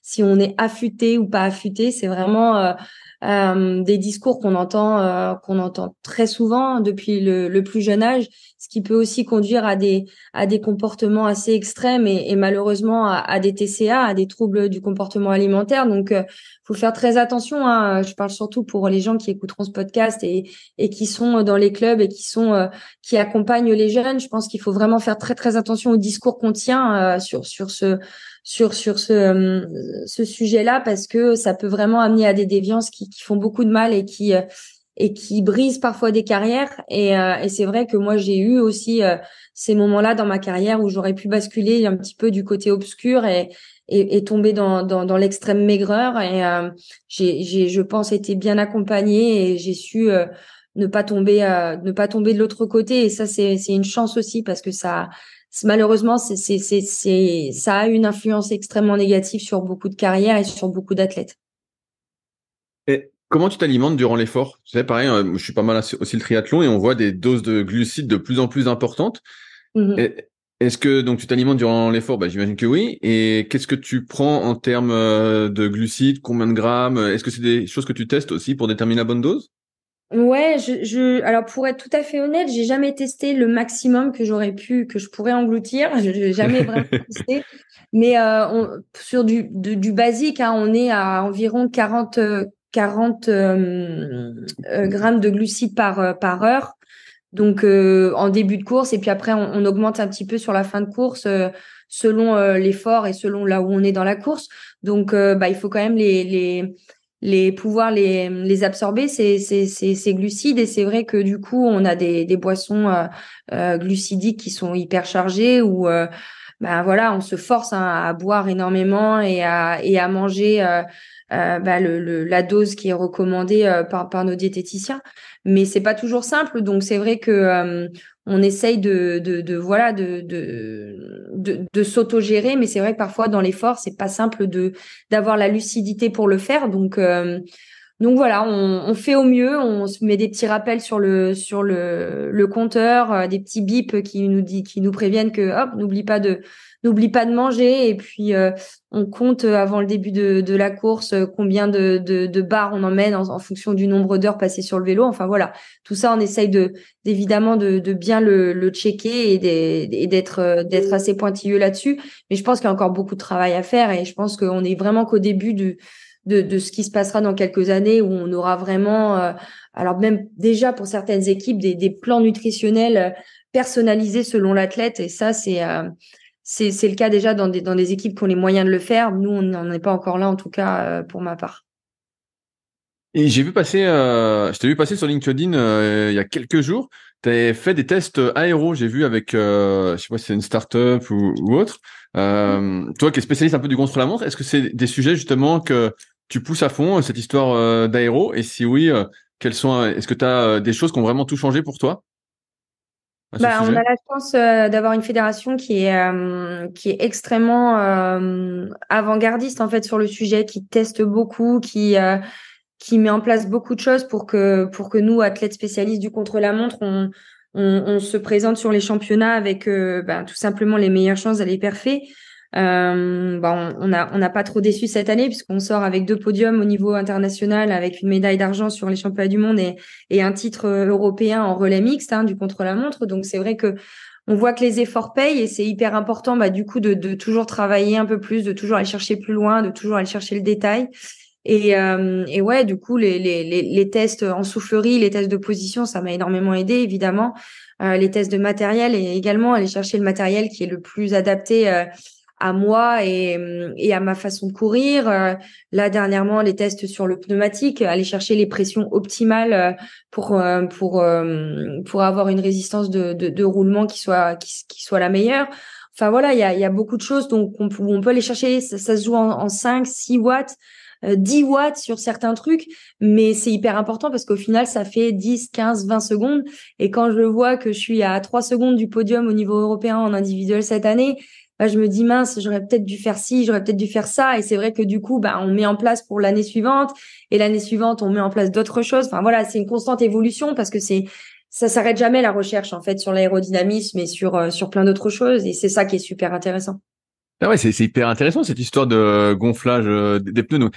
si on est affûté ou pas affûté. C'est vraiment des discours qu'on entend très souvent depuis le plus jeune âge, ce qui peut aussi conduire à des comportements assez extrêmes et malheureusement à des TCA, à des troubles du comportement alimentaire. Donc, faut faire très attention, hein. Je parle surtout pour les gens qui écouteront ce podcast et qui sont dans les clubs et qui accompagnent les jeunes. Je pense qu'il faut vraiment faire très très attention au discours qu'on tient sur ce sujet-là parce que ça peut vraiment amener à des déviances qui font beaucoup de mal et qui brisent parfois des carrières. Et c'est vrai que moi, j'ai eu aussi ces moments-là dans ma carrière où j'aurais pu basculer un petit peu du côté obscur et tomber dans l'extrême maigreur. Et je pense, été bien accompagnée et j'ai su ne pas tomber de l'autre côté. Et ça, c'est une chance aussi parce que malheureusement, ça a une influence extrêmement négative sur beaucoup de carrières et sur beaucoup d'athlètes. Et comment tu t'alimentes durant l'effort? Tu sais, pareil, je suis pas mal aussi le triathlon et on voit des doses de glucides de plus en plus importantes. Mhm. Et- Est-ce que donc tu t'alimentes durant l'effort? Bah, j'imagine que oui. Et qu'est-ce que tu prends en termes de glucides? Combien de grammes? Est-ce que c'est des choses que tu testes aussi pour déterminer la bonne dose? Ouais, alors pour être tout à fait honnête, j'ai jamais testé le maximum que je pourrais engloutir. Je n'ai jamais vraiment testé. Mais sur du basique, hein, on est à environ 40 grammes de glucides par heure. Donc en début de course et puis après on augmente un petit peu sur la fin de course selon l'effort et selon là où on est dans la course. Donc bah il faut quand même les pouvoir les absorber ces glucides et c'est vrai que du coup on a des boissons glucidiques qui sont hyper chargées ou bah voilà on se force, hein, à boire énormément et à manger bah, la dose qui est recommandée par nos diététiciens, mais c'est pas toujours simple. Donc c'est vrai que on essaye voilà de s'autogérer, mais c'est vrai que parfois dans l'effort c'est pas simple de d'avoir la lucidité pour le faire. Donc voilà, on fait au mieux, on se met des petits rappels sur le compteur, des petits bips qui nous préviennent que hop, n'oublie pas de manger, et puis on compte avant le début de la course combien de barres on emmène en fonction du nombre d'heures passées sur le vélo. Enfin voilà, tout ça on essaye évidemment de bien le checker et d'être assez pointilleux là-dessus. Mais je pense qu'il y a encore beaucoup de travail à faire, et je pense qu'on est vraiment qu'au début de ce qui se passera dans quelques années, où on aura vraiment, alors même déjà pour certaines équipes, des plans nutritionnels personnalisés selon l'athlète. Et ça, c'est le cas déjà dans des équipes qui ont les moyens de le faire. Nous, on n'en est pas encore là, en tout cas, pour ma part. Et j'ai vu passer, je t'ai vu passer sur LinkedIn il y a quelques jours. Tu as fait des tests aéro, j'ai vu avec, je sais pas si c'est une start-up ou autre. Toi qui es spécialiste un peu du contre-la-montre, est-ce que c'est des sujets justement que tu pousses à fond, cette histoire d'aéro? Et si oui, est-ce que tu as des choses qui ont vraiment tout changé pour toi à ce On sujet? a la chance d'avoir une fédération qui est extrêmement avant-gardiste en fait sur le sujet, qui teste beaucoup, qui met en place beaucoup de choses pour que nous, athlètes spécialistes du contre-la-montre, on se présente sur les championnats avec tout simplement les meilleures chances d'aller perfer. On n'a pas trop déçu cette année, puisqu'on sort avec 2 podiums au niveau international, avec une médaille d'argent sur les championnats du monde et un titre européen en relais mixte, du contre-la-montre. Donc c'est vrai que on voit que les efforts payent, et c'est hyper important du coup de toujours travailler un peu plus, de toujours aller chercher plus loin, de toujours aller chercher le détail. Et ouais, du coup, les tests en soufflerie, les tests de position, ça m'a énormément aidé, évidemment. Les tests de matériel, et également aller chercher le matériel qui est le plus adapté à moi et à ma façon de courir. Là, dernièrement, les tests sur le pneumatique, aller chercher les pressions optimales pour avoir une résistance de roulement qui soit la meilleure. Enfin voilà, il y a beaucoup de choses donc on peut aller chercher. Ça se joue en 5, 6 watts. 10 watts sur certains trucs, mais c'est hyper important parce qu'au final, ça fait 10, 15, 20 secondes. Et quand je vois que je suis à 3 secondes du podium au niveau européen en individuel cette année, je me dis mince, j'aurais peut-être dû faire ci, j'aurais peut-être dû faire ça. Et c'est vrai que du coup, on met en place pour l'année suivante, et l'année suivante, on met en place d'autres choses. Enfin voilà, c'est une constante évolution parce que ça s'arrête jamais, la recherche en fait sur l'aérodynamisme et sur plein d'autres choses. Et c'est ça qui est super intéressant. Ah ouais, c'est hyper intéressant cette histoire de gonflage des pneus.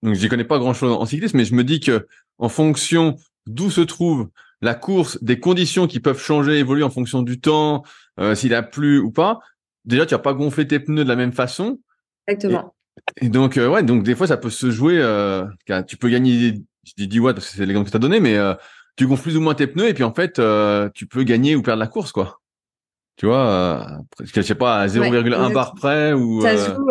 Donc j'y connais pas grand-chose en cyclisme, mais je me dis que en fonction d'où se trouve la course, des conditions qui peuvent changer, évoluer en fonction du temps, s'il a plu ou pas, déjà tu vas pas gonfler tes pneus de la même façon. Et, Exactement. et donc ouais, donc des fois ça peut se jouer. Car tu peux gagner, je dis 10 watts parce que c'est l'exemple que tu as donné, mais tu gonfles plus ou moins tes pneus et puis en fait tu peux gagner ou perdre la course quoi. Tu vois, je sais pas, à Ouais, 0,1 bar exactement. près ou Ça se joue.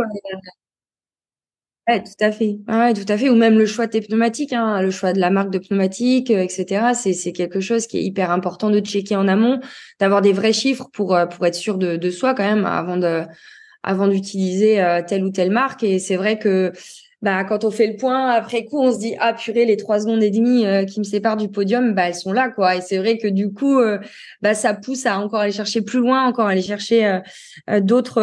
Ouais, tout à fait. Ouais, tout à fait. Ou même le choix de tes pneumatiques, le choix de la marque de pneumatiques, etc. C'est quelque chose qui est hyper important de checker en amont, d'avoir des vrais chiffres pour être sûr de soi quand même avant d'utiliser telle ou telle marque. Et c'est vrai que quand on fait le point après coup, on se dit ah purée, les 3 secondes et demie qui me séparent du podium, elles sont là quoi. Et c'est vrai que du coup, ça pousse à encore aller chercher plus loin, encore aller chercher d'autres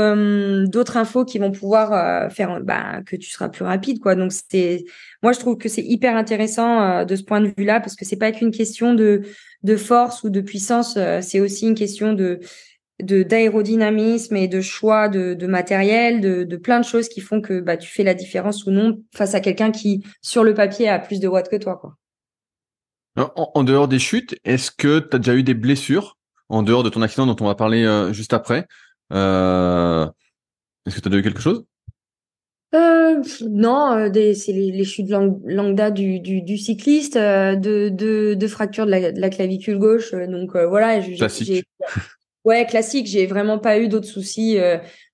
infos qui vont pouvoir faire que tu seras plus rapide quoi. Donc moi je trouve que c'est hyper intéressant de ce point de vue-là, parce que c'est pas qu'une question de force ou de puissance, c'est aussi une question d'aérodynamisme et de choix de matériel, de plein de choses qui font que tu fais la différence ou non face à quelqu'un qui sur le papier a plus de watts que toi quoi. en dehors des chutes, est-ce que tu as déjà eu des blessures en dehors de ton accident dont on va parler juste après? Euh, Est-ce que tu as déjà eu quelque chose? Non, c'est les chutes lambda du cycliste, de fracture de la clavicule gauche. Donc voilà, Classique. ouais, classique. J'ai vraiment pas eu d'autres soucis.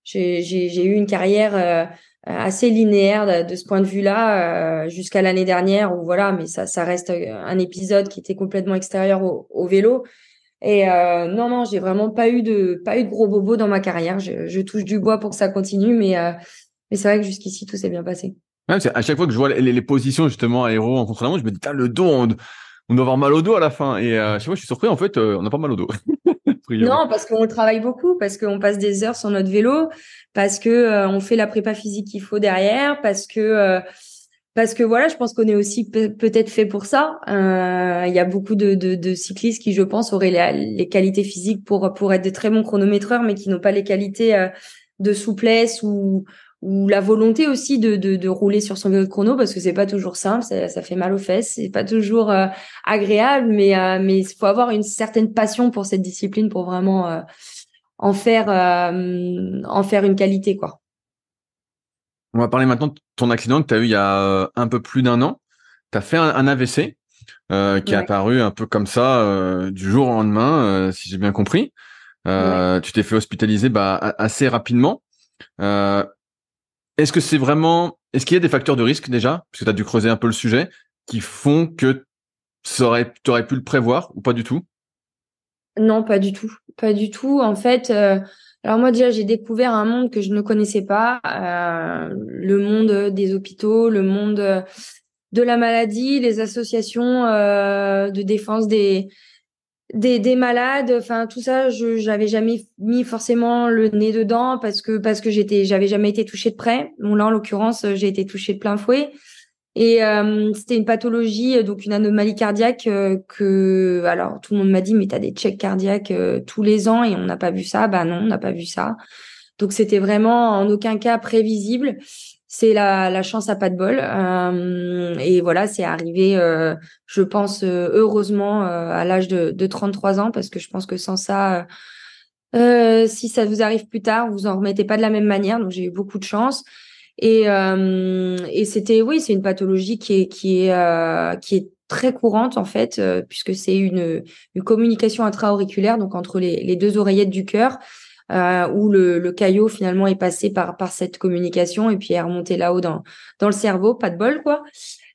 J'ai eu une carrière assez linéaire de ce point de vue-là jusqu'à l'année dernière, où voilà, mais ça reste un épisode qui était complètement extérieur au vélo. Et non, j'ai vraiment pas eu de gros bobos dans ma carrière. Je touche du bois pour que ça continue, mais c'est vrai que jusqu'ici tout s'est bien passé. Ouais, à chaque fois que je vois les positions justement aéro en contre-la-montre, je me dis, le dos, on doit avoir mal au dos à la fin. Et chaque fois, je suis surpris, en fait, on n'a pas mal au dos, a priori. Non, parce qu'on travaille beaucoup, parce qu'on passe des heures sur notre vélo, parce que on fait la prépa physique qu'il faut derrière, parce que voilà, je pense qu'on est aussi peut-être fait pour ça. Il y a beaucoup de cyclistes qui, je pense, auraient les qualités physiques pour être de très bons chronométreurs, mais qui n'ont pas les qualités de souplesse ou la volonté aussi de rouler sur son vélo de chrono, parce que c'est pas toujours simple, ça fait mal aux fesses, c'est pas toujours agréable, mais il faut avoir une certaine passion pour cette discipline pour vraiment en faire une qualité, quoi. On va parler maintenant de ton accident que tu as eu il y a un peu plus d'un an. Tu as fait un AVC qui est Ouais, apparu un peu comme ça du jour au lendemain, si j'ai bien compris. ouais. Tu t'es fait hospitaliser assez rapidement. Euh, est-ce qu'il y a des facteurs de risque déjà, parce que tu as dû creuser un peu le sujet, qui font que tu aurais pu le prévoir ou pas du tout? Non, pas du tout. Pas du tout. En fait, alors moi déjà, j'ai découvert un monde que je ne connaissais pas, le monde des hôpitaux, le monde de la maladie, les associations de défense des malades. Enfin, tout ça, j'avais jamais mis forcément le nez dedans parce que j'avais jamais été touchée de près. Bon, là, en l'occurrence, j'ai été touchée de plein fouet. Et c'était une pathologie, donc une anomalie cardiaque alors tout le monde m'a dit mais t'as des checks cardiaques tous les ans et on n'a pas vu ça. Bah non, on n'a pas vu ça. Donc c'était vraiment en aucun cas prévisible. C'est la chance à pas de bol. Et voilà, c'est arrivé, je pense heureusement à l'âge de 33 ans parce que je pense que sans ça, si ça vous arrive plus tard, vous en remettez pas de la même manière. Donc j'ai eu beaucoup de chance. Et c'était, oui, c'est une pathologie qui est très courante en fait, puisque c'est une communication intra-auriculaire, donc entre les deux oreillettes du cœur, où le caillot finalement est passé par cette communication et puis est remonté là-haut dans le cerveau, pas de bol quoi.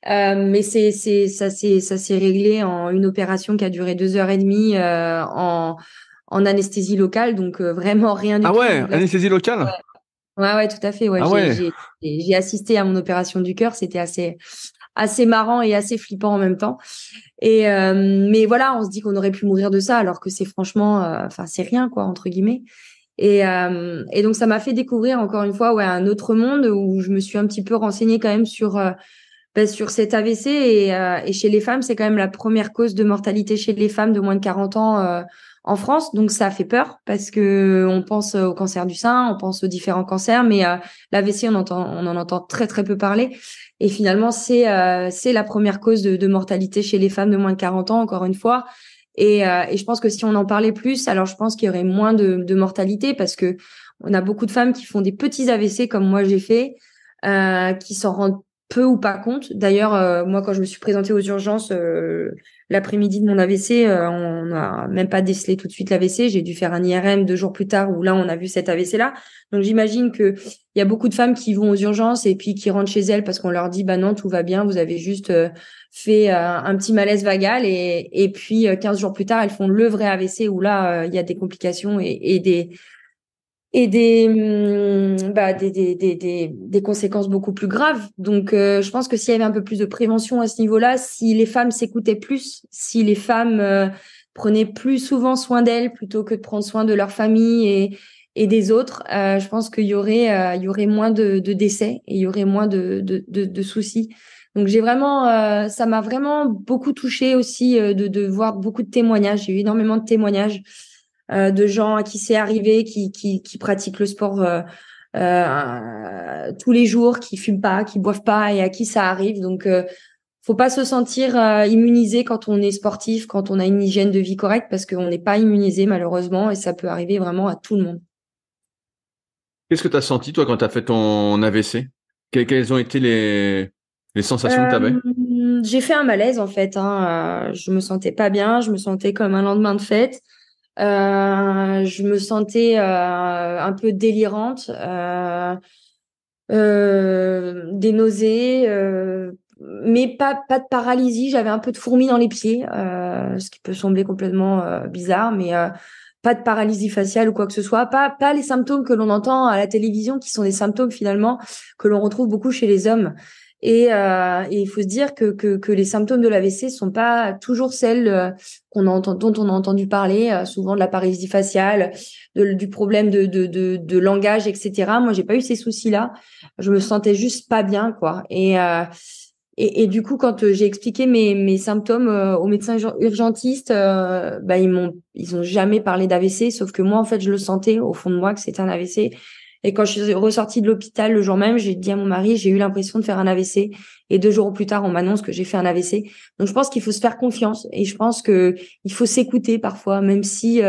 Mais ça s'est réglé en une opération qui a duré 2 heures et demie en anesthésie locale, donc vraiment rien du Ah tout. ouais, Donc là, anesthésie locale? ouais, tout à fait. Ouais, Ah ouais. j'ai assisté à mon opération du cœur. C'était assez marrant et assez flippant en même temps. Et mais voilà, on se dit qu'on aurait pu mourir de ça, alors que c'est franchement, enfin, c'est rien quoi entre guillemets. Et donc ça m'a fait découvrir encore une fois, ouais, un autre monde où je me suis un petit peu renseignée quand même sur cet AVC et chez les femmes, c'est quand même la première cause de mortalité chez les femmes de moins de 40 ans en France. Donc ça fait peur parce que on pense au cancer du sein, on pense aux différents cancers, mais l'AVC on en entend très très peu parler. Et finalement c'est la première cause de mortalité chez les femmes de moins de 40 ans encore une fois. Et je pense que si on en parlait plus, alors je pense qu'il y aurait moins de mortalité parce que on a beaucoup de femmes qui font des petits AVC comme moi j'ai fait, qui s'en rendent peu ou pas compte. D'ailleurs, moi, quand je me suis présentée aux urgences l'après-midi de mon AVC, on n'a même pas décelé tout de suite l'AVC. J'ai dû faire un IRM 2 jours plus tard où là, on a vu cet AVC-là. Donc, j'imagine que il y a beaucoup de femmes qui vont aux urgences et puis qui rentrent chez elles parce qu'on leur dit, bah non, tout va bien, vous avez juste fait un petit malaise vagal et puis 15 jours plus tard, elles font le vrai AVC où là, il y a des complications et des conséquences beaucoup plus graves. Donc, je pense que s'il y avait un peu plus de prévention à ce niveau-là, si les femmes s'écoutaient plus, si les femmes prenaient plus souvent soin d'elles plutôt que de prendre soin de leur famille et des autres, je pense qu'il y aurait moins de décès et il y aurait moins de soucis. Donc, ça m'a vraiment beaucoup touchée aussi de voir beaucoup de témoignages. J'ai eu énormément de témoignages de gens à qui c'est arrivé, qui pratiquent le sport tous les jours, qui fument pas, qui boivent pas et à qui ça arrive. Donc, faut pas se sentir immunisé quand on est sportif, quand on a une hygiène de vie correcte, parce qu'on n'est pas immunisé malheureusement et ça peut arriver vraiment à tout le monde. Qu'est-ce que tu as senti, toi, quand tu as fait ton AVC? Quelles ont été les sensations que tu avais? J'ai fait un malaise en fait. Je me sentais pas bien, je me sentais comme un lendemain de fête. Je me sentais un peu délirante, des nausées, mais pas de paralysie. J'avais un peu de fourmis dans les pieds, ce qui peut sembler complètement bizarre, mais pas de paralysie faciale ou quoi que ce soit. Pas les symptômes que l'on entend à la télévision, qui sont des symptômes finalement que l'on retrouve beaucoup chez les hommes. Et il faut se dire que les symptômes de l'AVC sont pas toujours celles dont on a entendu parler, souvent de la paralysie faciale, du problème de langage, etc. Moi, j'ai pas eu ces soucis-là. Je me sentais juste pas bien, quoi. Et du coup, quand j'ai expliqué mes symptômes aux médecins urgentistes, ils ont jamais parlé d'AVC, sauf que moi, en fait, je le sentais au fond de moi que c'était un AVC. Et quand je suis ressortie de l'hôpital le jour même, j'ai dit à mon mari, j'ai eu l'impression de faire un AVC. Et 2 jours plus tard, on m'annonce que j'ai fait un AVC. Donc, je pense qu'il faut se faire confiance et je pense que il faut s'écouter parfois, même si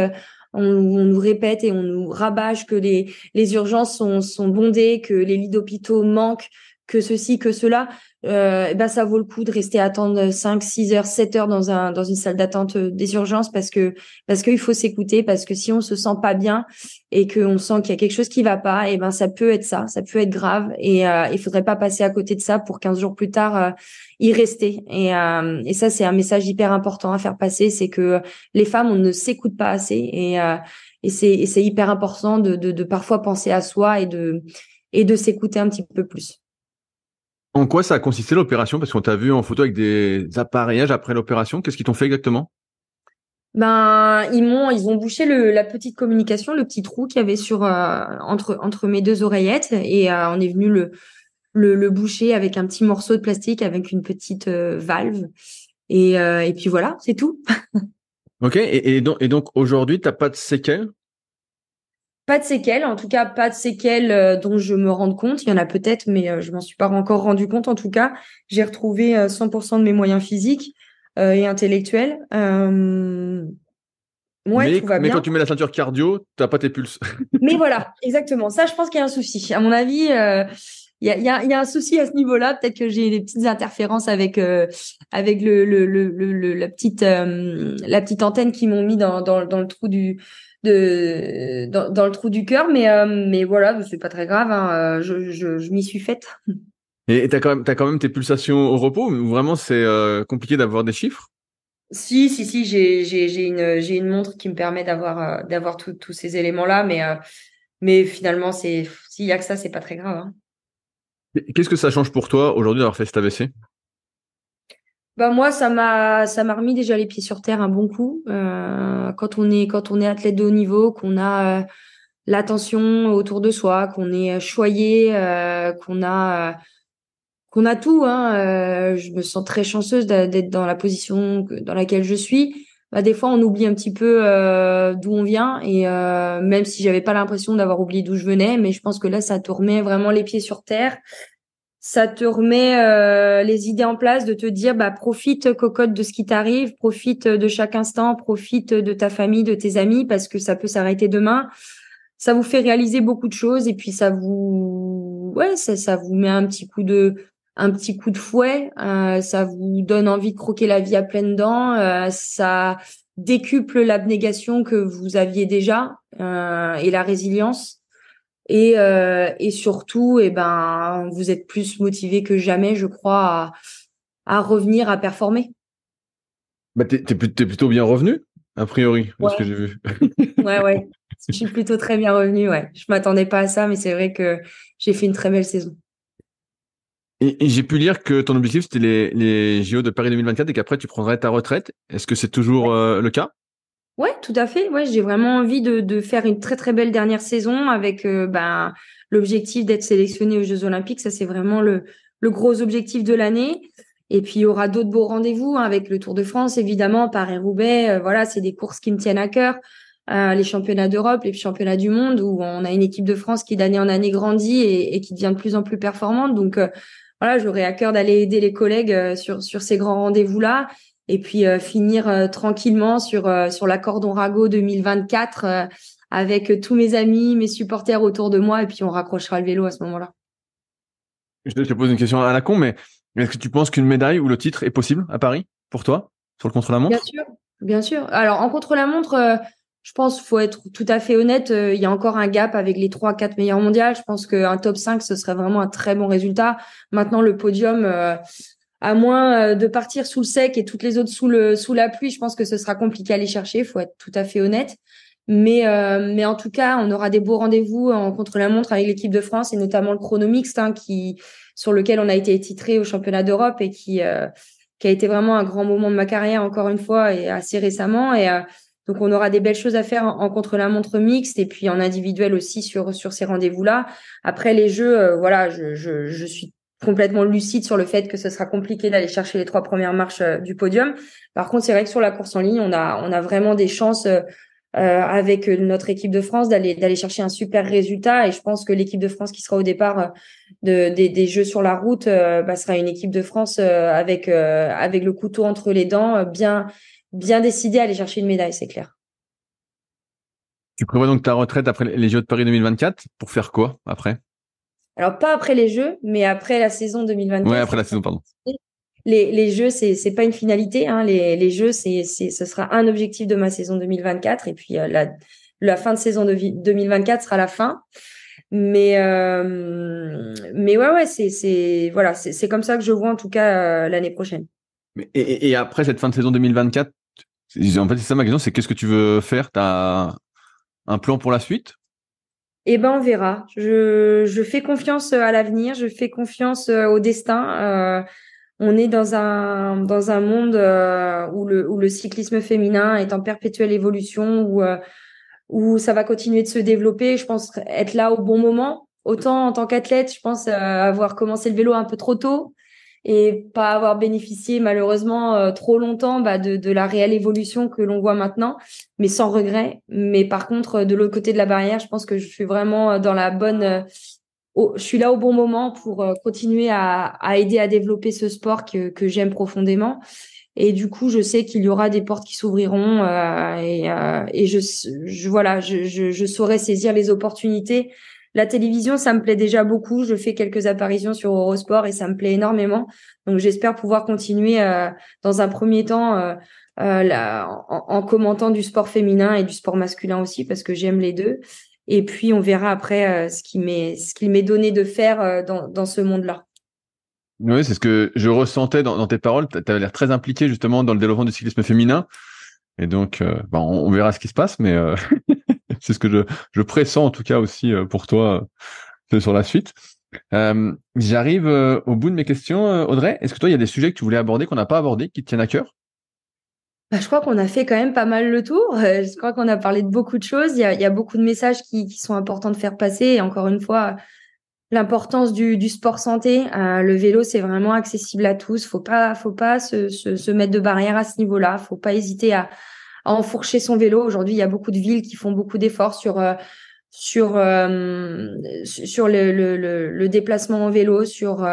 on nous répète et on nous rabâche que les urgences sont bondées, que les lits d'hôpitaux manquent, que ceci, que cela. Ça vaut le coup de rester attendre 5, 6 heures, 7 heures dans une salle d'attente des urgences parce qu'il faut s'écouter, parce que si on se sent pas bien et qu'on sent qu'il y a quelque chose qui va pas, ça peut être ça peut être grave et il faudrait pas passer à côté de ça pour 15 jours plus tard y rester. Et ça, c'est un message hyper important à faire passer, c'est que les femmes, on ne s'écoute pas assez et c'est hyper important de parfois penser à soi et de s'écouter un petit peu plus. En quoi ça a consisté l'opération? Parce qu'on t'a vu en photo avec des appareillages après l'opération. Qu'est-ce qu'ils t'ont fait exactement? Ils ont bouché la petite communication, le petit trou qu'il y avait entre mes 2 oreillettes et on est venu le boucher avec un petit morceau de plastique avec une petite valve et puis voilà, c'est tout. Ok, et donc aujourd'hui, t'as pas de séquelles? Pas de séquelles, en tout cas pas de séquelles dont je me rende compte. Il y en a peut-être, mais je m'en suis pas encore rendu compte. En tout cas, j'ai retrouvé 100% de mes moyens physiques et intellectuels. Ouais, Mais, tout va mais bien. quand tu mets la ceinture cardio, t'as pas tes pulses. Mais voilà, exactement. Ça, je pense qu'il y a un souci. À mon avis, il y a un souci à ce niveau-là. Peut-être que j'ai des petites interférences avec la petite antenne qu'ils m'ont mis dans le trou dans le trou du cœur. Mais voilà, c'est pas très grave, hein. Je m'y suis faite. Et t'as quand même tes pulsations au repos, ou vraiment c'est compliqué d'avoir des chiffres? Si, j'ai une montre qui me permet d'avoir tous ces éléments-là, mais finalement, s'il y a que ça, c'est pas très grave, hein. Et qu'est-ce que ça change pour toi aujourd'hui d'avoir fait cet AVC? Moi, ça m'a remis déjà les pieds sur terre un bon coup. Quand on est athlète de haut niveau, qu'on a l'attention autour de soi, qu'on est choyé, qu'on a tout, hein. Je me sens très chanceuse d'être dans la position dans laquelle je suis. Des fois, on oublie un petit peu d'où on vient et même si j'avais pas l'impression d'avoir oublié d'où je venais, mais je pense que là, ça te remet vraiment les pieds sur terre. Ça te remet les idées en place de te dire profite cocotte de ce qui t'arrive, profite de chaque instant, profite de ta famille, de tes amis parce que ça peut s'arrêter demain. Ça vous fait réaliser beaucoup de choses et puis ça vous met un petit coup de fouet, ça vous donne envie de croquer la vie à pleines dents, ça décuple l'abnégation que vous aviez déjà et la résilience. Et surtout, vous êtes plus motivé que jamais, je crois, à revenir à performer. T'es plutôt bien revenu, a priori, de ce que Ouais, j'ai vu. ouais. Je suis plutôt très bien revenue, ouais. Je m'attendais pas à ça, mais c'est vrai que j'ai fait une très belle saison. Et j'ai pu lire que ton objectif, c'était les JO de Paris 2024 et qu'après, tu prendrais ta retraite. Est-ce que c'est toujours le cas? Ouais, tout à fait. Ouais, j'ai vraiment envie de faire une très très belle dernière saison avec l'objectif d'être sélectionnée aux Jeux Olympiques. Ça, c'est vraiment le gros objectif de l'année. Et puis il y aura d'autres beaux rendez-vous hein, avec le Tour de France, évidemment, Paris-Roubaix. Voilà, c'est des courses qui me tiennent à cœur. Les championnats d'Europe, les championnats du monde, où on a une équipe de France qui d'année en année grandit et qui devient de plus en plus performante. Donc voilà, j'aurai à cœur d'aller aider les collègues sur ces grands rendez-vous-là. Et puis finir tranquillement sur la Cordon Rago 2024 avec tous mes amis, mes supporters autour de moi, et puis on raccrochera le vélo à ce moment-là. Je te pose une question à la con, mais est-ce que tu penses qu'une médaille ou le titre est possible à Paris pour toi sur le Bien contre-la-montre? sûr, bien sûr. Alors en contre-la-montre, je pense faut être tout à fait honnête. Il y a encore un gap avec les 3-4 meilleurs mondiaux. Je pense qu'un top 5, ce serait vraiment un très bon résultat. Maintenant, le podium, à moins de partir sous le sec et toutes les autres sous la pluie, je pense que ce sera compliqué à aller chercher. Faut être tout à fait honnête. Mais en tout cas, on aura des beaux rendez-vous en contre-la-montre avec l'équipe de France et notamment le chrono mixte hein, sur lequel on a été titré au championnat d'Europe et qui a été vraiment un grand moment de ma carrière encore une fois et assez récemment. Et donc on aura des belles choses à faire en contre-la-montre mixte et puis en individuel aussi sur ces rendez-vous-là. Après les Jeux, voilà, je suis complètement lucide sur le fait que ce sera compliqué d'aller chercher les 3 premières marches du podium. Par contre, c'est vrai que sur la course en ligne, on a vraiment des chances avec notre équipe de France d'aller chercher un super résultat. Et je pense que l'équipe de France qui sera au départ des Jeux sur la route sera une équipe de France avec le couteau entre les dents, bien décidée à aller chercher une médaille, c'est clair. Tu prévois donc ta retraite après les Jeux de Paris 2024 pour faire quoi après? Alors, pas après les Jeux, mais après la saison 2024. Ouais, après la saison, pardon. Les Jeux, c'est pas une finalité, hein. Les Jeux, ce sera un objectif de ma saison 2024. Et puis, la fin de saison de 2024 sera la fin. Mais ouais, c'est comme ça que je vois, en tout cas, l'année prochaine. Et après cette fin de saison 2024, en fait, c'est ça ma question, c'est qu'est-ce que tu veux faire? T'as un plan pour la suite? Eh ben, on verra. Je fais confiance à l'avenir, je fais confiance au destin. On est dans un monde où le cyclisme féminin est en perpétuelle évolution, où ça va continuer de se développer. Je pense être là au bon moment. Autant en tant qu'athlète, je pense avoir commencé le vélo un peu trop tôt et pas avoir bénéficié malheureusement trop longtemps de la réelle évolution que l'on voit maintenant, mais sans regret. Mais par contre, de l'autre côté de la barrière, je pense que je suis vraiment dans la bonne... je suis là au bon moment pour continuer à aider à développer ce sport que j'aime profondément. Et du coup, je sais qu'il y aura des portes qui s'ouvriront et je saurai saisir les opportunités. La télévision, ça me plaît déjà beaucoup. Je fais quelques apparitions sur Eurosport et ça me plaît énormément. Donc, j'espère pouvoir continuer dans un premier temps en commentant du sport féminin et du sport masculin aussi parce que j'aime les deux. Et puis, on verra après ce qu'il m'est donné de faire dans ce monde-là. Oui, c'est ce que je ressentais dans tes paroles. Tu avais l'air très impliqué justement dans le développement du cyclisme féminin. Et donc, on verra ce qui se passe, mais c'est ce que je pressens en tout cas aussi pour toi sur la suite. J'arrive au bout de mes questions. Audrey, est-ce que toi, il y a des sujets que tu voulais aborder qu'on n'a pas abordés, qui te tiennent à cœur? Je crois qu'on a fait quand même pas mal le tour. Je crois qu'on a parlé de beaucoup de choses. Il y a beaucoup de messages qui sont importants de faire passer. Et encore une fois, l'importance du sport santé. Le vélo, c'est vraiment accessible à tous. Faut pas se mettre de barrière à ce niveau-là. Faut pas hésiter à enfourcher son vélo. Aujourd'hui, il y a beaucoup de villes qui font beaucoup d'efforts sur le déplacement en vélo, sur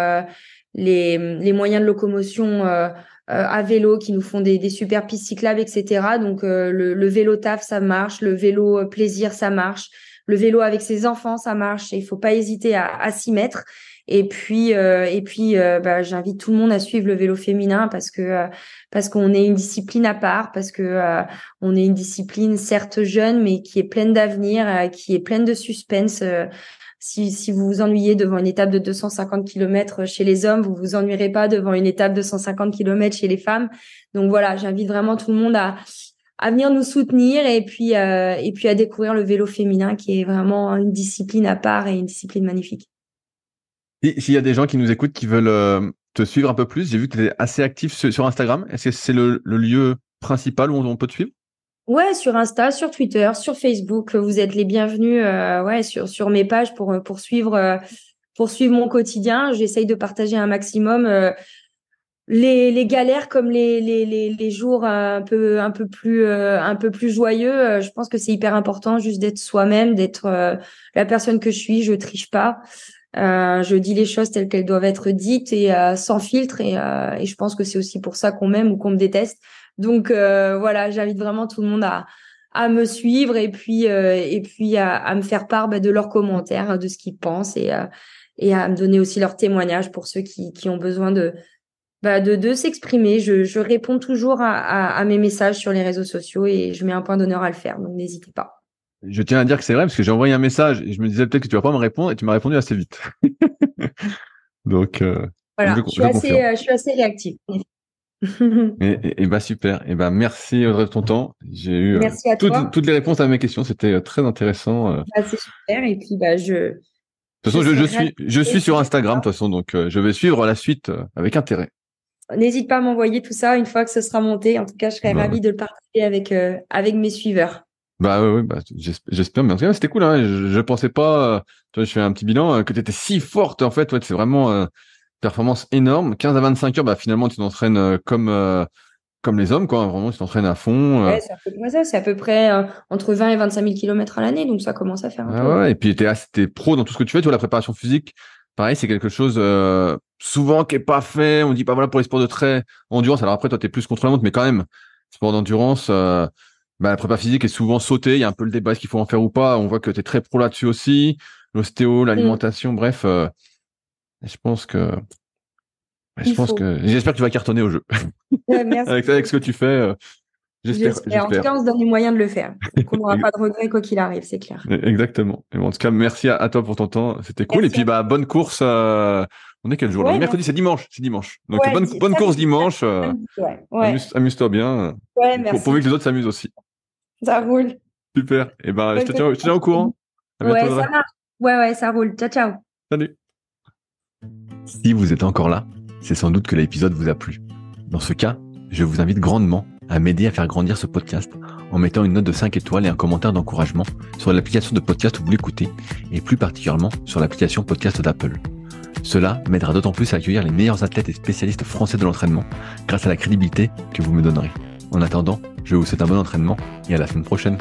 les moyens de locomotion à vélo qui nous font des super pistes cyclables, etc. Donc le vélo taf, ça marche, le vélo plaisir, ça marche, le vélo avec ses enfants, ça marche. Et il faut pas hésiter à s'y mettre. Et puis j'invite tout le monde à suivre le vélo féminin parce qu'on est une discipline à part, parce que on est une discipline certes jeune mais qui est pleine d'avenir, qui est pleine de suspense. Si vous vous ennuyez devant une étape de 250 km chez les hommes, vous vous ennuierez pas devant une étape de 150 km chez les femmes. Donc voilà, j'invite vraiment tout le monde à venir nous soutenir et puis à découvrir le vélo féminin qui est vraiment une discipline à part et une discipline magnifique. S'il y a des gens qui nous écoutent qui veulent te suivre un peu plus, j'ai vu que tu étais assez actif sur Instagram. Est-ce que c'est le lieu principal où on peut te suivre? Ouais, sur Insta, sur Twitter, sur Facebook, vous êtes les bienvenus sur mes pages pour suivre mon quotidien. J'essaye de partager un maximum les galères comme les jours un peu plus joyeux. Je pense que c'est hyper important juste d'être soi-même, d'être la personne que je suis. Je triche pas. Je dis les choses telles qu'elles doivent être dites et sans filtre et je pense que c'est aussi pour ça qu'on m'aime ou qu'on me déteste. Donc voilà, j'invite vraiment tout le monde à me suivre et puis à me faire part de leurs commentaires, de ce qu'ils pensent et à me donner aussi leurs témoignages pour ceux qui ont besoin de s'exprimer. Je réponds toujours à mes messages sur les réseaux sociaux et je mets un point d'honneur à le faire, donc n'hésitez pas. Je tiens à dire que c'est vrai parce que j'ai envoyé un message et je me disais peut-être que tu vas pas me répondre et tu m'as répondu assez vite. Donc, voilà, je suis assez réactive. Et bah super. Et bah merci Audrey de ton temps. J'ai eu Merci à toi. toutes les réponses à mes questions. C'était très intéressant. C'est super. Et puis De toute façon, je suis sur Instagram de toute façon, donc je vais suivre la suite avec intérêt. N'hésite pas à m'envoyer tout ça une fois que ce sera monté. En tout cas, je serais ravie de le partager avec mes suiveurs. Bah ouais, j'espère. Mais en tout cas, c'était cool. Hein. Je pensais pas. Toi, je fais un petit bilan que tu étais si forte en fait. Ouais, c'est vraiment. performance énorme. 15 à 25 heures, bah, finalement, tu t'entraînes comme les hommes, quoi. Vraiment, tu t'entraînes à fond. Ouais, c'est à peu près ça. C'est à peu près entre 20 et 25 000 kilomètres à l'année. Donc, ça commence à faire un peu. Ouais. Et puis, t'es pro dans tout ce que tu fais. Tu vois, la préparation physique, pareil, c'est quelque chose souvent qui est pas fait. On dit pas voilà pour les sports de trait, endurance. Alors après, toi, t'es plus contre la montre, mais quand même, sport d'endurance, bah, la prépa physique est souvent sautée. Il y a un peu le débat, est-ce qu'il faut en faire ou pas. On voit que t'es très pro là-dessus aussi. L'ostéo, Mm. l'alimentation, bref. Je pense que, Il faut. j'espère que tu vas cartonner au jeu. Ouais, merci. Avec ce que tu fais, J'espère. En tout j'espère. cas, on se donne les moyens de le faire. Donc, on n'aura pas de regrets quoi qu'il arrive, c'est clair. Exactement. Et bon, en tout cas, merci à toi pour ton temps. C'était cool. Et Merci puis, à bah, toi. bonne course. On est quel jour là? Ouais, Mercredi, merci. c'est dimanche. C'est dimanche. Donc, Ouais, bonne course samedi. dimanche. Samedi, ouais. Ouais. Amuse-toi bien. Ouais, Pourvu que merci. les autres s'amusent aussi. Ça roule. Super. Et ben, Bonne je te tiens au continuation. courant. À bientôt, Ouais, Audrey. ça marche. Ouais, ouais, ça roule. Ciao, ciao. Salut. Si vous êtes encore là, c'est sans doute que l'épisode vous a plu. Dans ce cas, je vous invite grandement à m'aider à faire grandir ce podcast en mettant une note de 5 étoiles et un commentaire d'encouragement sur l'application de podcast où vous l'écoutez et plus particulièrement sur l'application podcast d'Apple. Cela m'aidera d'autant plus à accueillir les meilleurs athlètes et spécialistes français de l'entraînement grâce à la crédibilité que vous me donnerez. En attendant, je vous souhaite un bon entraînement et à la semaine prochaine.